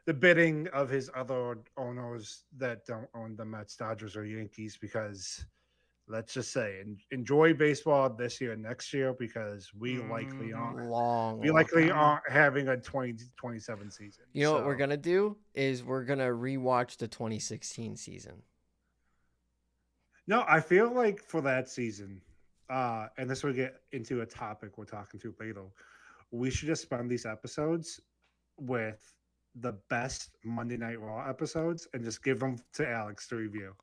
the bidding of his other owners that don't own the Mets, Dodgers, or Yankees because let's just say enjoy baseball this year, next year because we likely aren't. Long. We likely aren't having a 2027 season. You know what So, we're gonna do is we're gonna rewatch the 2016 season. No, I feel like for that season, and this will get into a topic we're talking to later. We should just spend these episodes with the best Monday Night Raw episodes and just give them to Alex to review.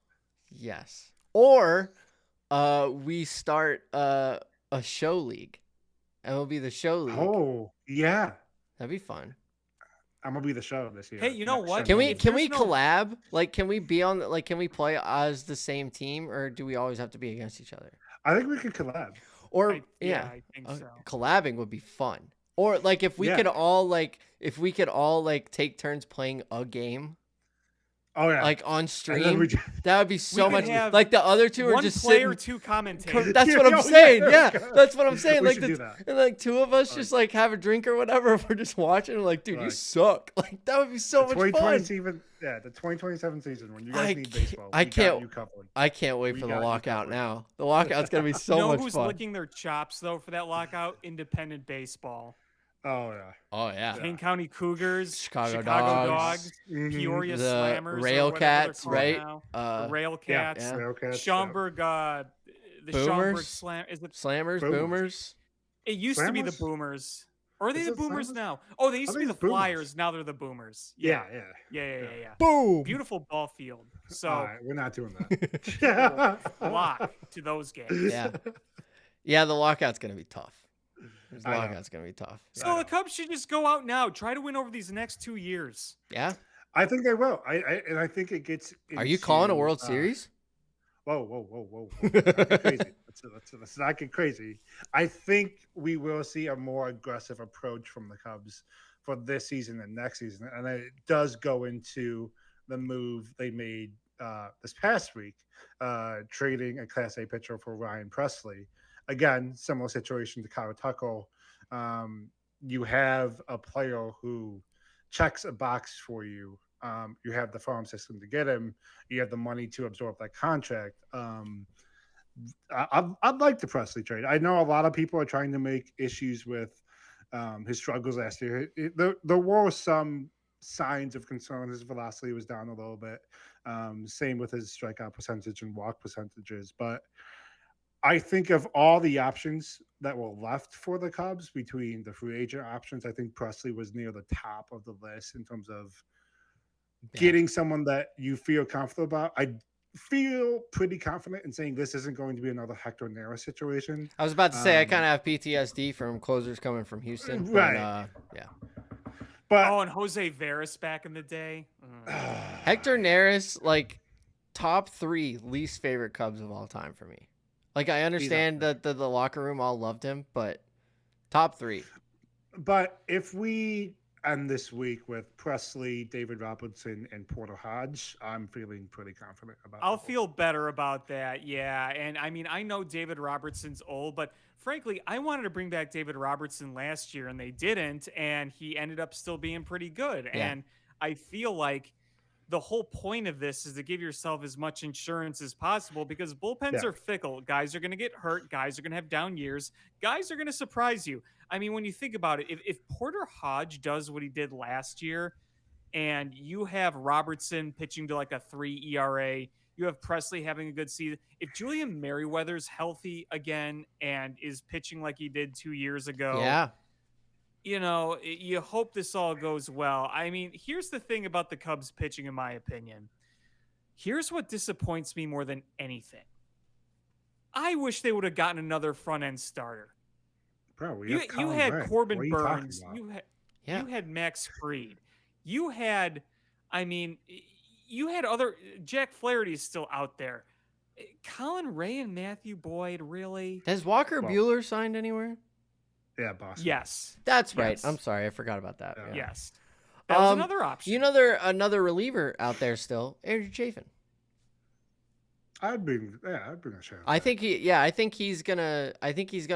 Yes. Or we start a show league. And it'll be the show league. Oh, yeah. That'd be fun. I'm gonna be the show this year. Hey, you know next what? Can Sunday. we If can we there's no- collab? Like, can we be on? Like, can we play as the same team, or do we always have to be against each other? I think we could collab. Or I think so. collabing would be fun. Or like if we could all take turns playing a game. Oh yeah, Like on stream, that would be so much. Have like the other two are one just player, sitting. two commentators. That's what I'm saying. Yeah, that's what I'm saying. We Like should do that. and like two of us just like have a drink or whatever. If we're just watching, like, dude, you suck. Like that would be so much fun. The 2027 season when you guys need baseball. I can't wait We for the got you lockout covered. now. The lockout's gonna be so much who's fun. licking their chops though for that lockout? Independent baseball. Oh yeah. Oh yeah. Kane County Cougars, Chicago Dogs, Mhm. Peoria The Slammers, Rail or whatever Cats, they're called right? now. Uh, The Rail Yeah. Cats, Railcats, Schaumburg, the Schaumburg Boomers? Slam. Is it? Slammers, Boomers. boomers. It used to be the Slammers? Boomers. Or are they Is the it Boomers Slammers? now? Oh, they used I to be the think it's Boomers. Flyers. Now they're the Boomers. Yeah. Yeah. Boom. Beautiful ball field. So All right, we're not doing that. flock to those games. Yeah. Yeah, the lockout's gonna be tough. The I know. lockout's gonna be tough. So the Cubs should just go out now. Try to win over these next 2 years. Yeah. I think they will. I think it gets. Are you calling a into, World Series? Whoa. Let's not get crazy. Let's not get crazy. I think we will see a more aggressive approach from the Cubs for this season and next season. And it does go into the move they made this past week, trading a Class A pitcher for Ryan Presley. Again, similar situation to Kyle Tucker. You have a player who checks a box for you. You have the farm system to get him. You have the money to absorb that contract. I'd like the Presley trade. I know a lot of people are trying to make issues with his struggles last year. There were some signs of concern. His velocity was down a little bit. Same with his strikeout percentage and walk percentages. But I think of all the options that were left for the Cubs between the free agent options, I think Presley was near the top of the list in terms of getting someone that you feel comfortable about. I feel pretty confident in saying this isn't going to be another Hector Neris situation. I was about to say I kind of have PTSD from closers coming from Houston. Right. Yeah. But and Jose Veras back in the day. Hector Neris, like top 3 least favorite Cubs of all time for me. Like I understand that the locker room all loved him, but top 3. But if we end this week with Presley, David Robertson, and Porter Hodge, I'm feeling pretty confident about I'll feel better about that, yeah. And I mean, I know David Robertson's old, but frankly, I wanted to bring back David Robertson last year, and they didn't, and he ended up still being pretty good. Yeah. And I feel like the whole point of this is to give yourself as much insurance as possible because bullpens are fickle. Guys are going to get hurt. Guys are going to have down years. Guys are going to surprise you. I mean, when you think about it, if Porter Hodge does what he did last year and you have Robertson pitching to like a 3 ERA, you have Presley having a good season. If Julian Merriweather's healthy again and is pitching like he did 2 years ago, Yeah. you know, you hope this all goes well. I mean, here's the thing about the Cubs pitching, in my opinion. Here's what disappoints me more than anything. I wish they would have gotten another front-end starter. Bro, You had Corbin Burns. You had Max Fried. You had other Jack Flaherty is still out there. Colin Ray and Matthew Boyd, really? Has Walker Buehler signed anywhere? Yeah, Boston. Yes. That's right. I'm sorry, I forgot about that. Yeah. Yeah. Yes. That was another option. You know, another reliever out there still, Andrew Chafin. I'd bring a shot. I think he's gonna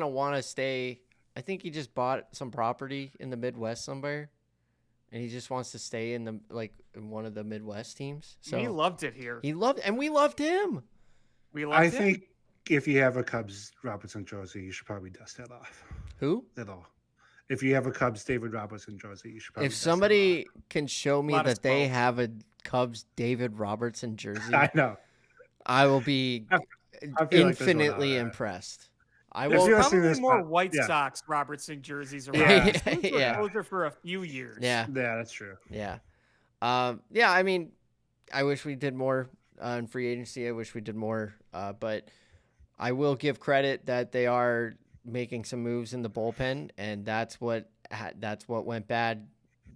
want to stay. I think he just bought some property in the Midwest somewhere, and he just wants to stay in in one of the Midwest teams. So he loved it here. we loved him. I think if you have a Cubs Robertson jersey, you should probably dust that off. Who? If you have a Cubs David Robertson jersey, you should probably. If somebody can show me that they have a Cubs David Robertson jersey, I know. I will be infinitely impressed. I will probably more White Sox Robertson jerseys around. Those are for a few years. Yeah, that's true. Yeah, I mean, I wish we did more in free agency. I wish we did more, but I will give credit that they are making some moves in the bullpen, and that's what went bad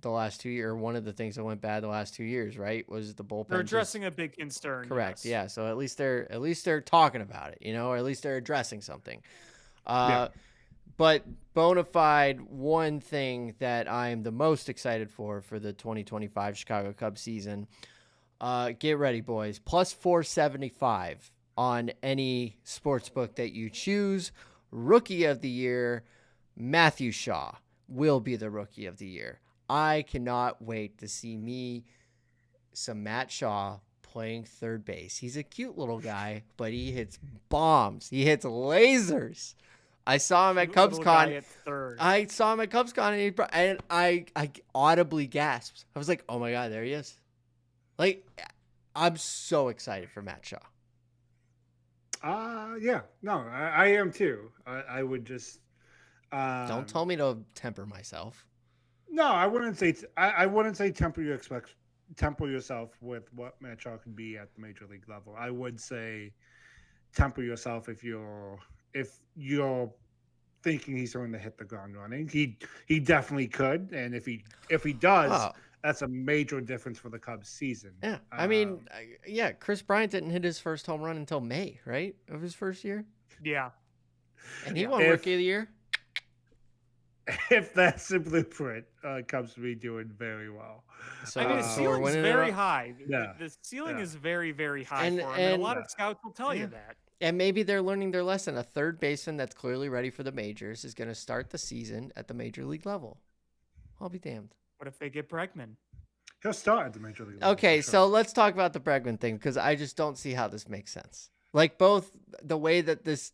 the last 2 years. One of the things that went bad the last 2 years, right, was the bullpen. They're addressing a big concern. Correct. Yes. Yeah. So at least they're talking about it, or at least they're addressing something. Yeah. But bona fide, one thing that I am the most excited for the 2025 Chicago Cubs season. Get ready, boys. Plus 475 on any sports book that you choose. Rookie of the year, Matthew Shaw will be the rookie of the year. I cannot wait to see some Matt Shaw playing third base. He's a cute little guy, but he hits bombs. He hits lasers. I saw him at Cute little guy CubsCon. at third. I saw him at CubsCon, and I audibly gasped. I was like, "Oh my god, there he is!" Like, I'm so excited for Matt Shaw. Yeah. No, I am too. I would just. Don't tell me to temper myself. No, I wouldn't say. I wouldn't say temper yourself with what Matt Shaw can be at the major league level. I would say temper yourself if you're thinking he's going to hit the ground running. He definitely could, and if he does, Oh, that's a major difference for the Cubs season. yeah. I mean, yeah. Chris Bryant didn't hit his first home run until May, right, of his first year, Yeah. and he Yeah. won Rookie of the Year. if that's the blueprint, Cubs will be doing very well. So, I mean, the so we're ceiling's winning very it. high. Yeah. The ceiling Yeah. is very, very high And- for him. And and- a lot of scouts will tell Yeah. you that. And maybe they're learning their lesson. A third baseman that's clearly ready for the majors is going to start the season at the major league level. I'll be damned. What if they get Bregman? He'll start at the major league level. Okay, for sure. so let's talk about the Bregman thing because I just don't see how this makes sense. Like both the way that this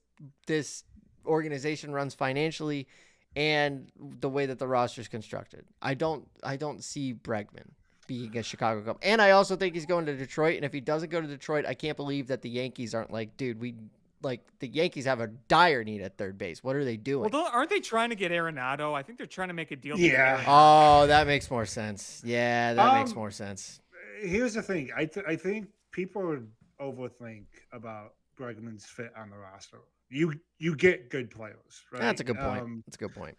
organization runs financially and the way that the roster is constructed. I don't see Bregman being a Chicago Cub. And I also think he's going to Detroit. And if he doesn't go to Detroit, I can't believe that the Yankees aren't like, dude, the Yankees have a dire need at third base. What are they doing? Well, aren't they trying to get Arenado? I think they're trying to make a deal. Yeah. Oh, that makes more sense. Yeah, that makes more sense. Here's the thing. I think people overthink about Bregman's fit on the roster. You get good players, right? That's a good point. That's a good point.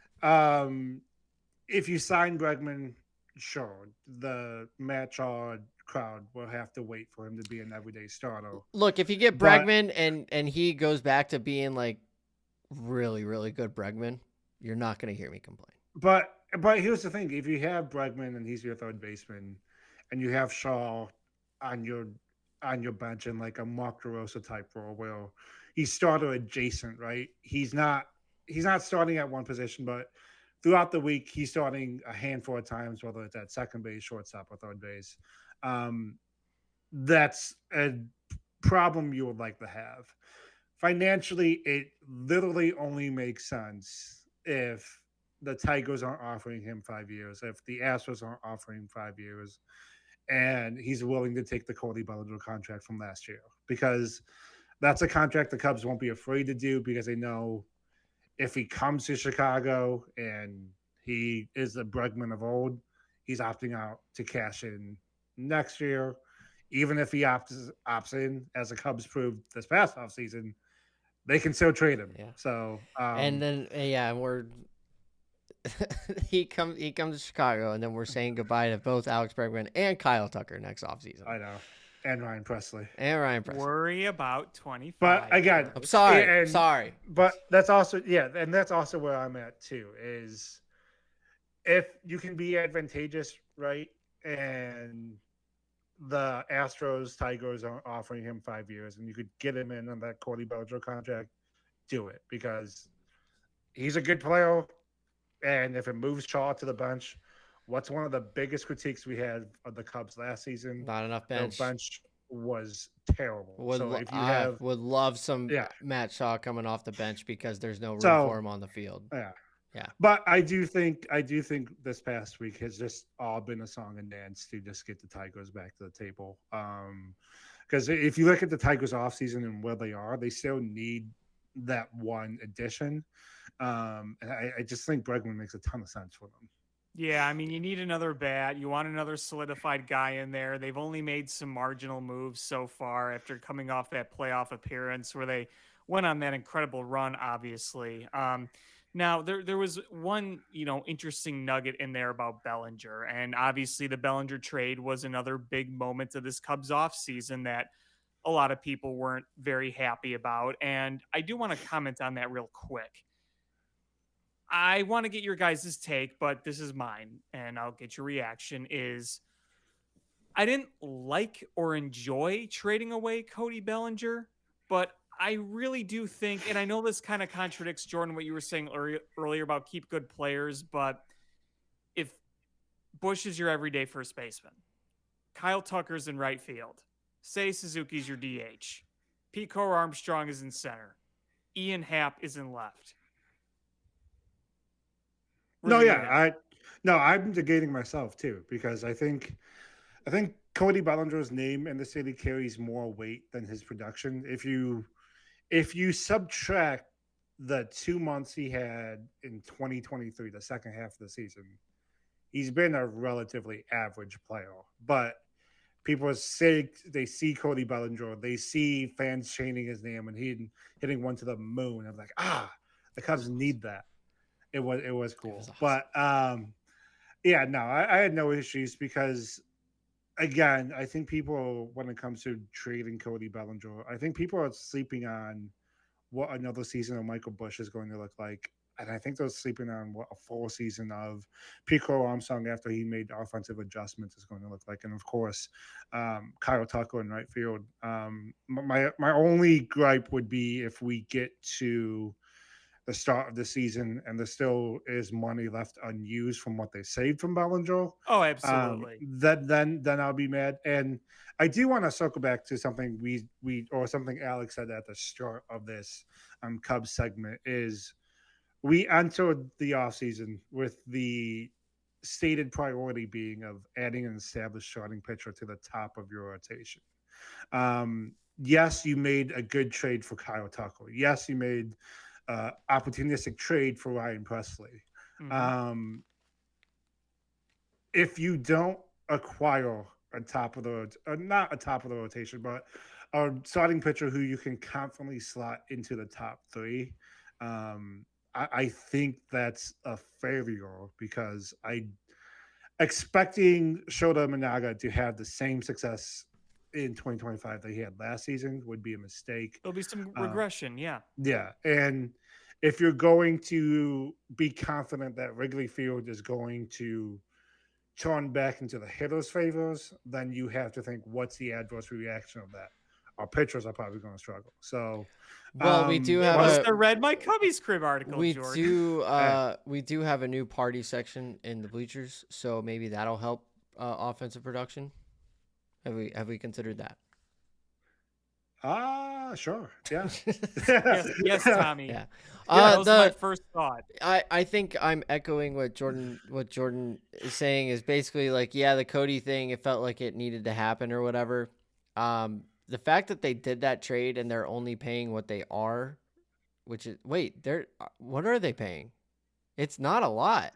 If you sign Bregman, sure, the Matt Shaw crowd will have to wait for him to be an everyday starter. Look, if you get But- Bregman and he goes back to being like really, really good Bregman, you're not going to hear me complain. But here's the thing: if you have Bregman and he's your third baseman, and you have Shaw on your bench in like a Mark DeRosa type role where he's starter adjacent, right? He's not starting at one position, but throughout the week he's starting a handful of times, whether it's at second base, shortstop, or third base. That's a problem you would like to have. Financially, it literally only makes sense if the Tigers aren't offering him 5 years, if the Astros aren't offering 5 years, and he's willing to take the Cody Bellinger contract from last year, because that's a contract the Cubs won't be afraid to do, because they know if he comes to Chicago and he is the Bregman of old, he's opting out to cash in next year. Even if he opts in, as the Cubs proved this past offseason, they can still trade him. Yeah. So And then we're he comes to Chicago, and then we're saying goodbye to both Alex Bregman and Kyle Tucker next offseason. I know, and Ryan Presley. And Ryan Presley. Worry about 25. But again, I'm sorry. and- sorry. But that's also and that's also where I'm at too. Is if you can be advantageous, right? And the Astros, Tigers are offering him 5 years, and you could get him in on that Cody Bellinger contract, do it, because he's a good player. And if it moves Shaw to the bench, what's one of the biggest critiques we had of the Cubs last season? Not enough The bench. bench was terrible. So if you I have, would love some Yeah. Matt Shaw coming off the bench because there's no room So- for him on the field. yeah. But I do think this past week has just all been a song and dance to just get the Tigers back to the table. Because if you look at the Tigers offseason and where they are, they still need that one addition. And I just think Bregman makes a ton of sense for them. Yeah, I mean, you need another bat. You want another solidified guy in there. They've only made some marginal moves so far after coming off that playoff appearance where they went on that incredible run, obviously. Now, there was one, interesting nugget in there about Bellinger. And obviously the Bellinger trade was another big moment of this Cubs offseason that a lot of people weren't very happy about. And I do want to comment on that real quick. I want to get your guys' take, but this is mine, and I'll get your reaction. Is I didn't like or enjoy trading away Cody Bellinger, but I really do think, and I know this kind of contradicts, Jordan, what you were saying earlier about keep good players, but if Bush is your everyday first baseman, Kyle Tucker's in right field, Seiya Suzuki's your DH, Pico Armstrong is in center, Ian Happ is in left. No, yeah, I'm negating myself too because I think Cody Bellinger's name in the city carries more weight than his production. If you subtract the 2 months he had in 2023, the second half of the season, he's been a relatively average player. But people say they see Cody Bellinger, they see fans chanting his name and hitting one to the moon. I'm like, the Cubs need that. It was cool. It was awesome. But yeah, no, I had no issues because again, I think people, when it comes to trading Cody Bellinger, I think people are sleeping on what another season of Michael Bush is going to look like. And I think they're sleeping on what a full season of Pico Armstrong after he made offensive adjustments is going to look like. And of course, Kyle Tucker in right field. My only gripe would be if we get to the start of the season and there still is money left unused from what they saved from Bellinger. Oh, absolutely. Then I'll be mad. And I do want to circle back to something or something Alex said at the start of this Cubs segment is we entered the offseason with the stated priority being of adding an established starting pitcher to the top of your rotation. Yes, you made a good trade for Kyle Tucker. Yes, you made opportunistic trade for Ryan Presley. Mm-hmm. If you don't acquire not a top of the rotation, but a starting pitcher who you can confidently slot into the top three, I think that's a failure because expecting Shota Managa to have the same success in 2025 that he had last season would be a mistake. There'll be some regression, yeah. Yeah, and if you're going to be confident that Wrigley Field is going to turn back into the hitter's favors, then you have to think, what's the adverse reaction of that? Our pitchers are probably going to struggle. So, well, we do have read my Cubby's Crib article. We Jordan. We do have a new party section in the bleachers, so maybe that'll help offensive production. Have we considered that? Sure. Yeah. yes, Tommy. Yeah. That was my first thought. I think I'm echoing what Jordan is saying is basically like, yeah, the Cody thing, it felt like it needed to happen or whatever. The fact that they did that trade and they're only paying what they are, what are they paying? It's not a lot.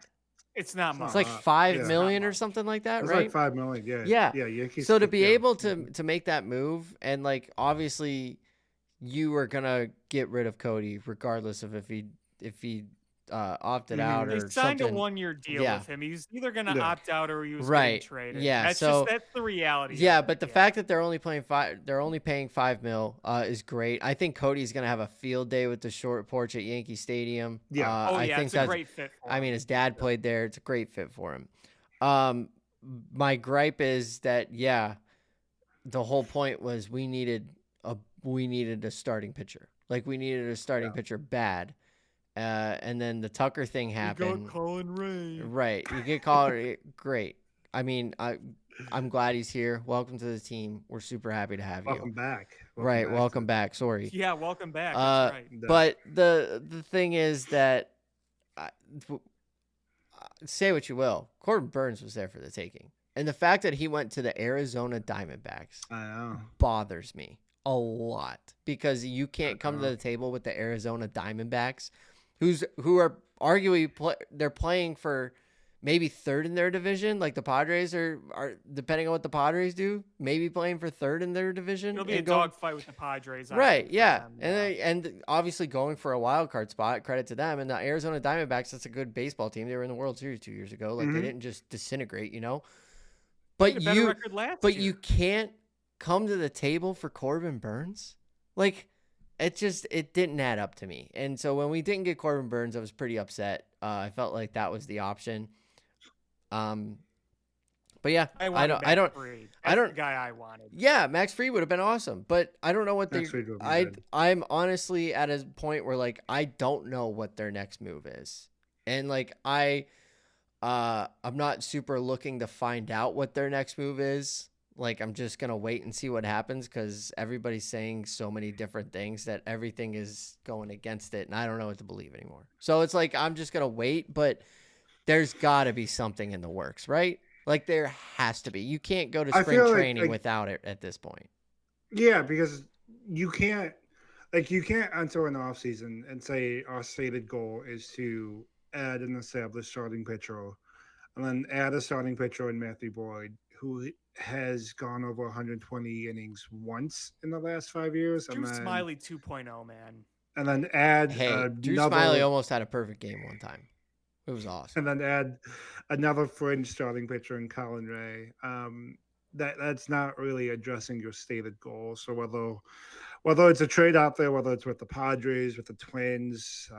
It's not much. It's like $5 million or something like that, right? It's like $5 million, yeah. Yeah. Yankees so to be able to make that move, and like obviously you were gonna get rid of Cody regardless of if he opted out or something. They signed a 1-year deal with him. He was either gonna opt out or he was getting traded. Yeah, that's the reality. Yeah, but the fact that they're only paying $5 million is great. I think Cody's gonna have a field day with the short porch at Yankee Stadium. Yeah, I think it's a great fit for him. I mean, his dad played there. It's a great fit for him. My gripe is that the whole point was we needed a starting pitcher. Like we needed a starting pitcher bad. And then the Tucker thing happened. You got Colin Ray. Right. You get Colin. Great. I mean, I'm glad he's here. Welcome to the team. We're super happy to have you. Welcome back. Welcome back. Sorry. Yeah, welcome back. That's right. But the thing is that say what you will, Corbin Burns was there for the taking. And the fact that he went to the Arizona Diamondbacks bothers me a lot because you can't come to the table with the Arizona Diamondbacks who are arguably they're playing for maybe third in their division. Like the Padres are depending on what the Padres do, maybe playing for third in their division. It'll be a dogfight with the Padres. Right. Yeah. And obviously going for a wild card spot, credit to them. And the Arizona Diamondbacks, that's a good baseball team. They were in the World Series 2 years ago. Like they didn't just disintegrate, But you can't come to the table for Corbin Burns? Like, it didn't add up to me. And so when we didn't get Corbin Burns, I was pretty upset. I felt like that was the option. But yeah, I I wanted don't, I Max don't, Fried. I That's the don't. guy I wanted. Yeah, Max Fried would have been awesome, but I don't know what they. Next week will be I good. I'm honestly at a point where like I don't know what their next move is, and like I'm not super looking to find out what their next move is. Like I'm just gonna wait and see what happens because everybody's saying so many different things that everything is going against it, and I don't know what to believe anymore. So it's like I'm just gonna wait, but there's got to be something in the works, right? Like there has to be. You can't go to I spring feel training without it at this point. yeah, because you can't you can't enter an off season and say our stated goal is to add an established starting pitcher and then add a starting pitcher in Matthew Boyd, who has gone over 120 innings once in the last 5 years, Drew Smiley 2.0, man. and then add Hey, Drew Smiley another almost had a perfect game one time. It was awesome. and then add another fringe starting pitcher in Colin Ray. That's not really addressing your stated goal. So whether it's a trade out there, whether it's with the Padres, with the Twins,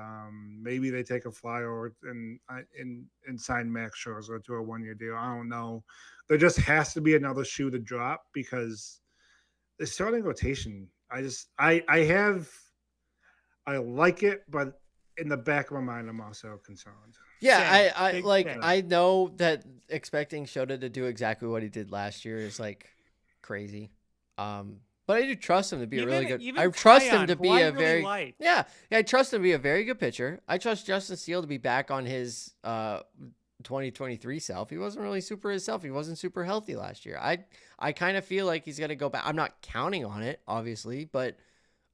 maybe they take a flyer and sign Max Scherzer to a 1 year deal. I don't know. There just has to be another shoe to drop because the starting rotation. I like it, but in the back of my mind, I'm also concerned. Yeah, Same. I know that expecting Shota to do exactly what he did last year is like crazy. But I do trust him to be a really good. I trust him to be a very yeah. I trust him to be a very good pitcher. I trust Justin Steele to be back on his 2023 self. He wasn't really super himself. He wasn't super healthy last year. I kind of feel like he's gonna go back. I'm not counting on it, obviously, but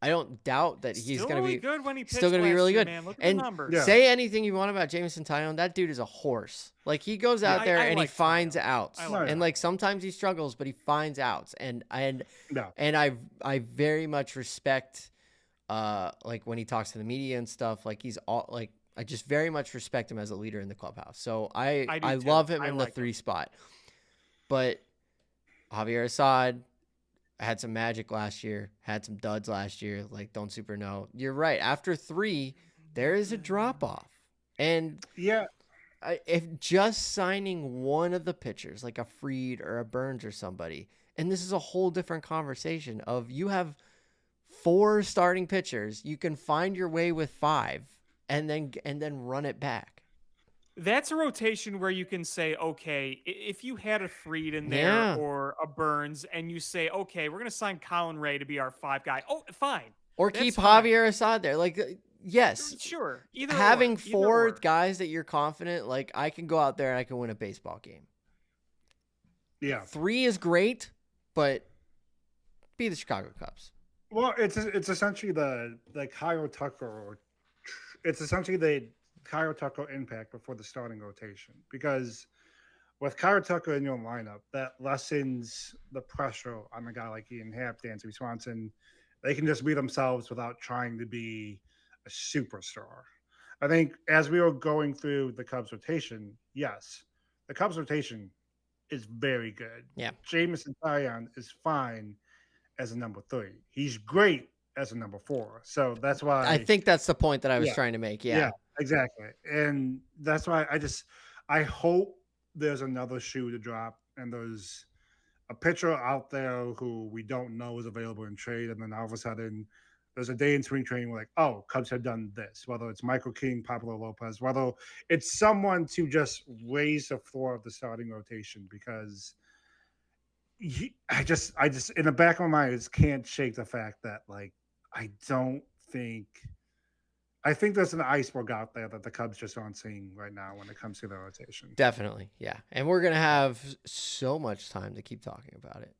I don't doubt that he's going to be good when he still going to be really good. Man. Look at and the numbers. Yeah. Say anything you want about Jameson Taillon, that dude is a horse. Like he goes out there and like he finds Taillon. outs, and like sometimes he struggles, but he finds outs. And I very much respect, like when he talks to the media and stuff. Like he's all like I just very much respect him as a leader in the clubhouse. So I love him in the 3 spot. But Javier Assad had some magic last year, had some duds last year. Like, don't super know. You're right. After 3, there is a drop off. And yeah, if just signing one of the pitchers, like a Fried or a Burns or somebody, and this is a whole different conversation of you have 4 starting pitchers, you can find your way with 5 and then run it back. That's a rotation where you can say, okay, if you had a Fried in there or a Burns and you say, okay, we're going to sign Colin Ray to be our 5 guy. Oh, fine. Or keep Javier Assad there. Like, yes. Sure. Having 4 guys that you're confident, like I can go out there and I can win a baseball game. Yeah. 3 is great, but be the Chicago Cubs. Well, it's essentially the Kyle Tucker. It's essentially the Kyle Tucker impact before the starting rotation, because with Kyle Tucker in your lineup, that lessens the pressure on a guy like Ian Happ, Dansby Swanson. They can just be themselves without trying to be a superstar. I think as we were going through the Cubs rotation, yes, the Cubs rotation is very good. Yeah. Jameson Taillon is fine as a number 3. He's great as a number 4. So that's why I think that's the point that I was trying to make. Yeah, exactly. And that's why I hope there's another shoe to drop and there's a pitcher out there who we don't know is available in trade. And then all of a sudden there's a day in spring training where like, oh, Cubs have done this, whether it's Michael King, Pablo Lopez, whether it's someone to just raise the floor of the starting rotation, because I just in the back of my mind, I just can't shake the fact that like, I think there's an iceberg out there that the Cubs just aren't seeing right now when it comes to their rotation. Definitely, yeah. And we're going to have so much time to keep talking about it.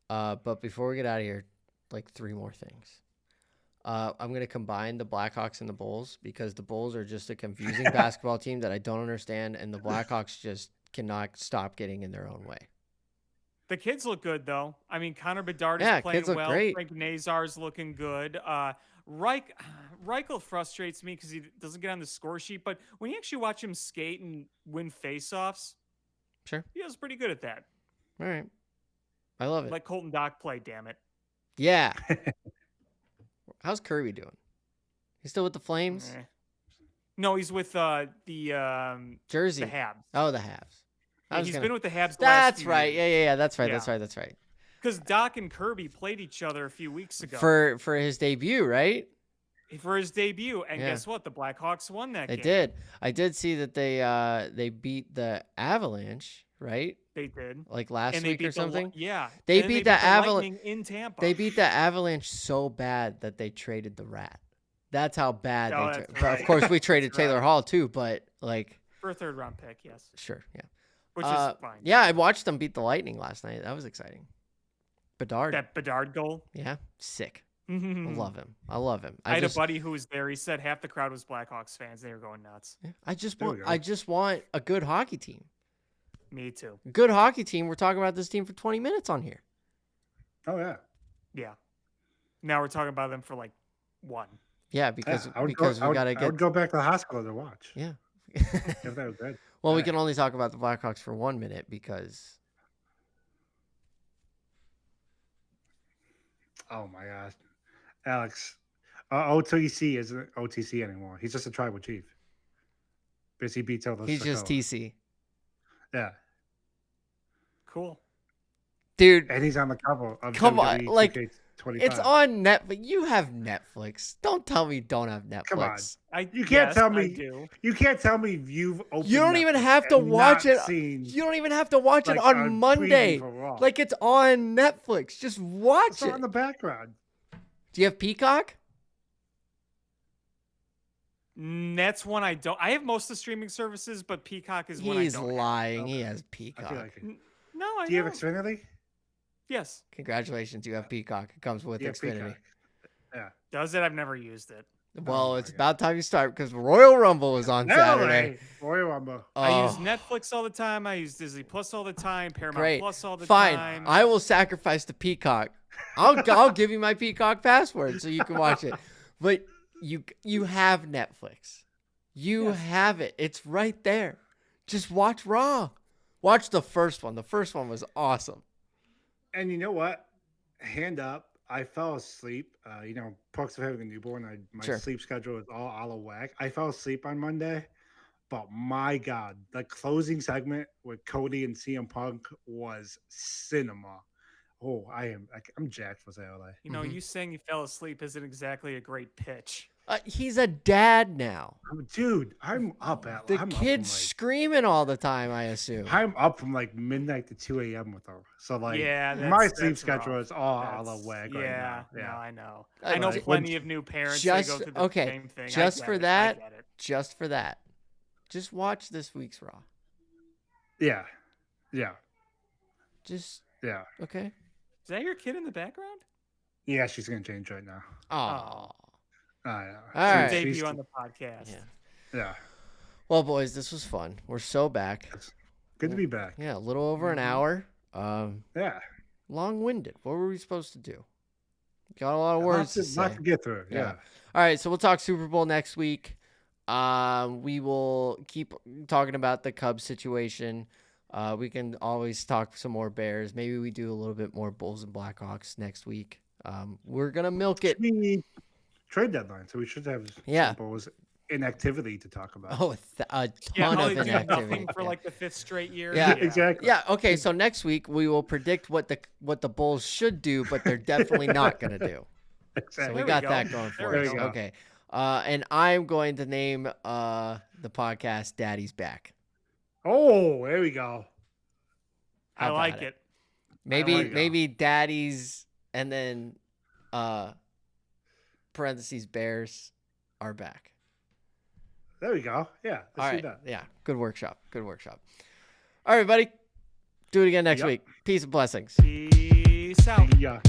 But before we get out of here, like 3 more things. I'm going to combine the Blackhawks and the Bulls because the Bulls are just a confusing basketball team that I don't understand, and the Blackhawks just cannot stop getting in their own way. The kids look good, though. I mean, Connor Bedard is playing well. Great. Frank Nazar's looking good. Reichel frustrates me because he doesn't get on the score sheet, but when you actually watch him skate and win faceoffs, sure, he was pretty good at that. All right. I love it. Let Colton Dock play, damn it. Yeah. How's Kirby doing? He's still with the Flames? No, he's with the Jersey. The Habs. Oh, the Habs. Yeah, he's been with the Habs. That's right. Yeah. That's right. Because Doc and Kirby played each other a few weeks ago for his debut, right? For his debut, and guess what? The Blackhawks won that game. They did. I did see that they beat the Avalanche, right? They did. Like last week or something. They beat the Avalanche in Tampa. They beat the Avalanche so bad that they traded the Rat. That's how bad they traded. Right. Of course, we traded Taylor Hall too, but like for a 3rd round pick, yes. Sure, yeah. Which is fine. Yeah, I watched them beat the Lightning last night. That was exciting. Bedard. That Bedard goal. Yeah, sick. I love him. I had a buddy who was there. He said half the crowd was Blackhawks fans. They were going nuts. Yeah, I just want a good hockey team. Me too. Good hockey team. We're talking about this team for 20 minutes on here. Oh yeah. Yeah. Now we're talking about them for like 1. Yeah, because we gotta get. I would go back to the hospital to watch. Yeah. If that was good. Well, we can only talk about the Blackhawks for 1 minute because. Oh my gosh, Alex, OTC isn't OTC anymore. He's just a tribal chief. Because he beats all those. He's just TC. Yeah. Cool. Dude. And he's on the cover of Come on, WWE like 2K25. it's on Netflix. You have Netflix. Don't tell me you don't have Netflix. Come on. You can't tell me. You can't tell me you've opened. You don't even have to watch it. You don't even have to watch it on Monday. Like it's on Netflix. Just watch it's it. On the background. Do you have Peacock? That's one I don't. I have most of the streaming services, but Peacock is one I don't. He's lying. He has Peacock. I feel like it. No, I Do you have Xfinity? Yes. Congratulations, you have Peacock. It comes with Xfinity. Peacock. Yeah. Does it? I've never used it. Well, it's about time you start because Royal Rumble is on Saturday. Royal Rumble. I use Netflix all the time. I use Disney Plus all the time. Paramount Plus all the time. Fine. I will sacrifice the Peacock. I'll give you my Peacock password so you can watch it. But you have Netflix. You have it. It's right there. Just watch Raw. Watch the first one. The first one was awesome. And you know what? Hand up. I fell asleep. Perks of having a newborn. My sleep schedule is all out of whack. I fell asleep on Monday, but my God, the closing segment with Cody and CM Punk was cinema. Oh, I'm jacked for Saturday. You saying you fell asleep isn't exactly a great pitch. He's a dad now. Dude, I'm up at the kid's screaming all the time, I assume. I'm up from like midnight to 2 a.m. with her. So my sleep schedule is all out of whack right now. Yeah, no, I know. I know plenty of new parents that go through the same thing. Just for that, just watch this week's Raw. Yeah. Okay. Is that your kid in the background? Yeah, she's gonna change right now. Oh. Yeah. All right. Debut on the podcast. Yeah. Well, boys, this was fun. We're so back. It's good to be back. Yeah, a little over an hour. Yeah. Long-winded. What were we supposed to do? Got a lot of words to say. Lot to get through. Yeah. All right, so we'll talk Super Bowl next week. We will keep talking about the Cubs situation. We can always talk some more Bears. Maybe we do a little bit more Bulls and Blackhawks next week. We're gonna milk it. Trade deadline, so we should have some Bulls inactivity to talk about. Oh, a ton of inactivity for like the 5th straight year. Yeah, exactly. Yeah, okay. So next week we will predict what the Bulls should do, but they're definitely not gonna do. Exactly. So we got that going for us. Okay. And I'm going to name the podcast "Daddy's Back." Oh, there we go. I like it. Maybe Daddy's and then parentheses Bears are back. There we go. Yeah. Let's do that. Yeah. Good workshop. All right, buddy. Do it again next week. Peace and blessings. Peace out. Yeah.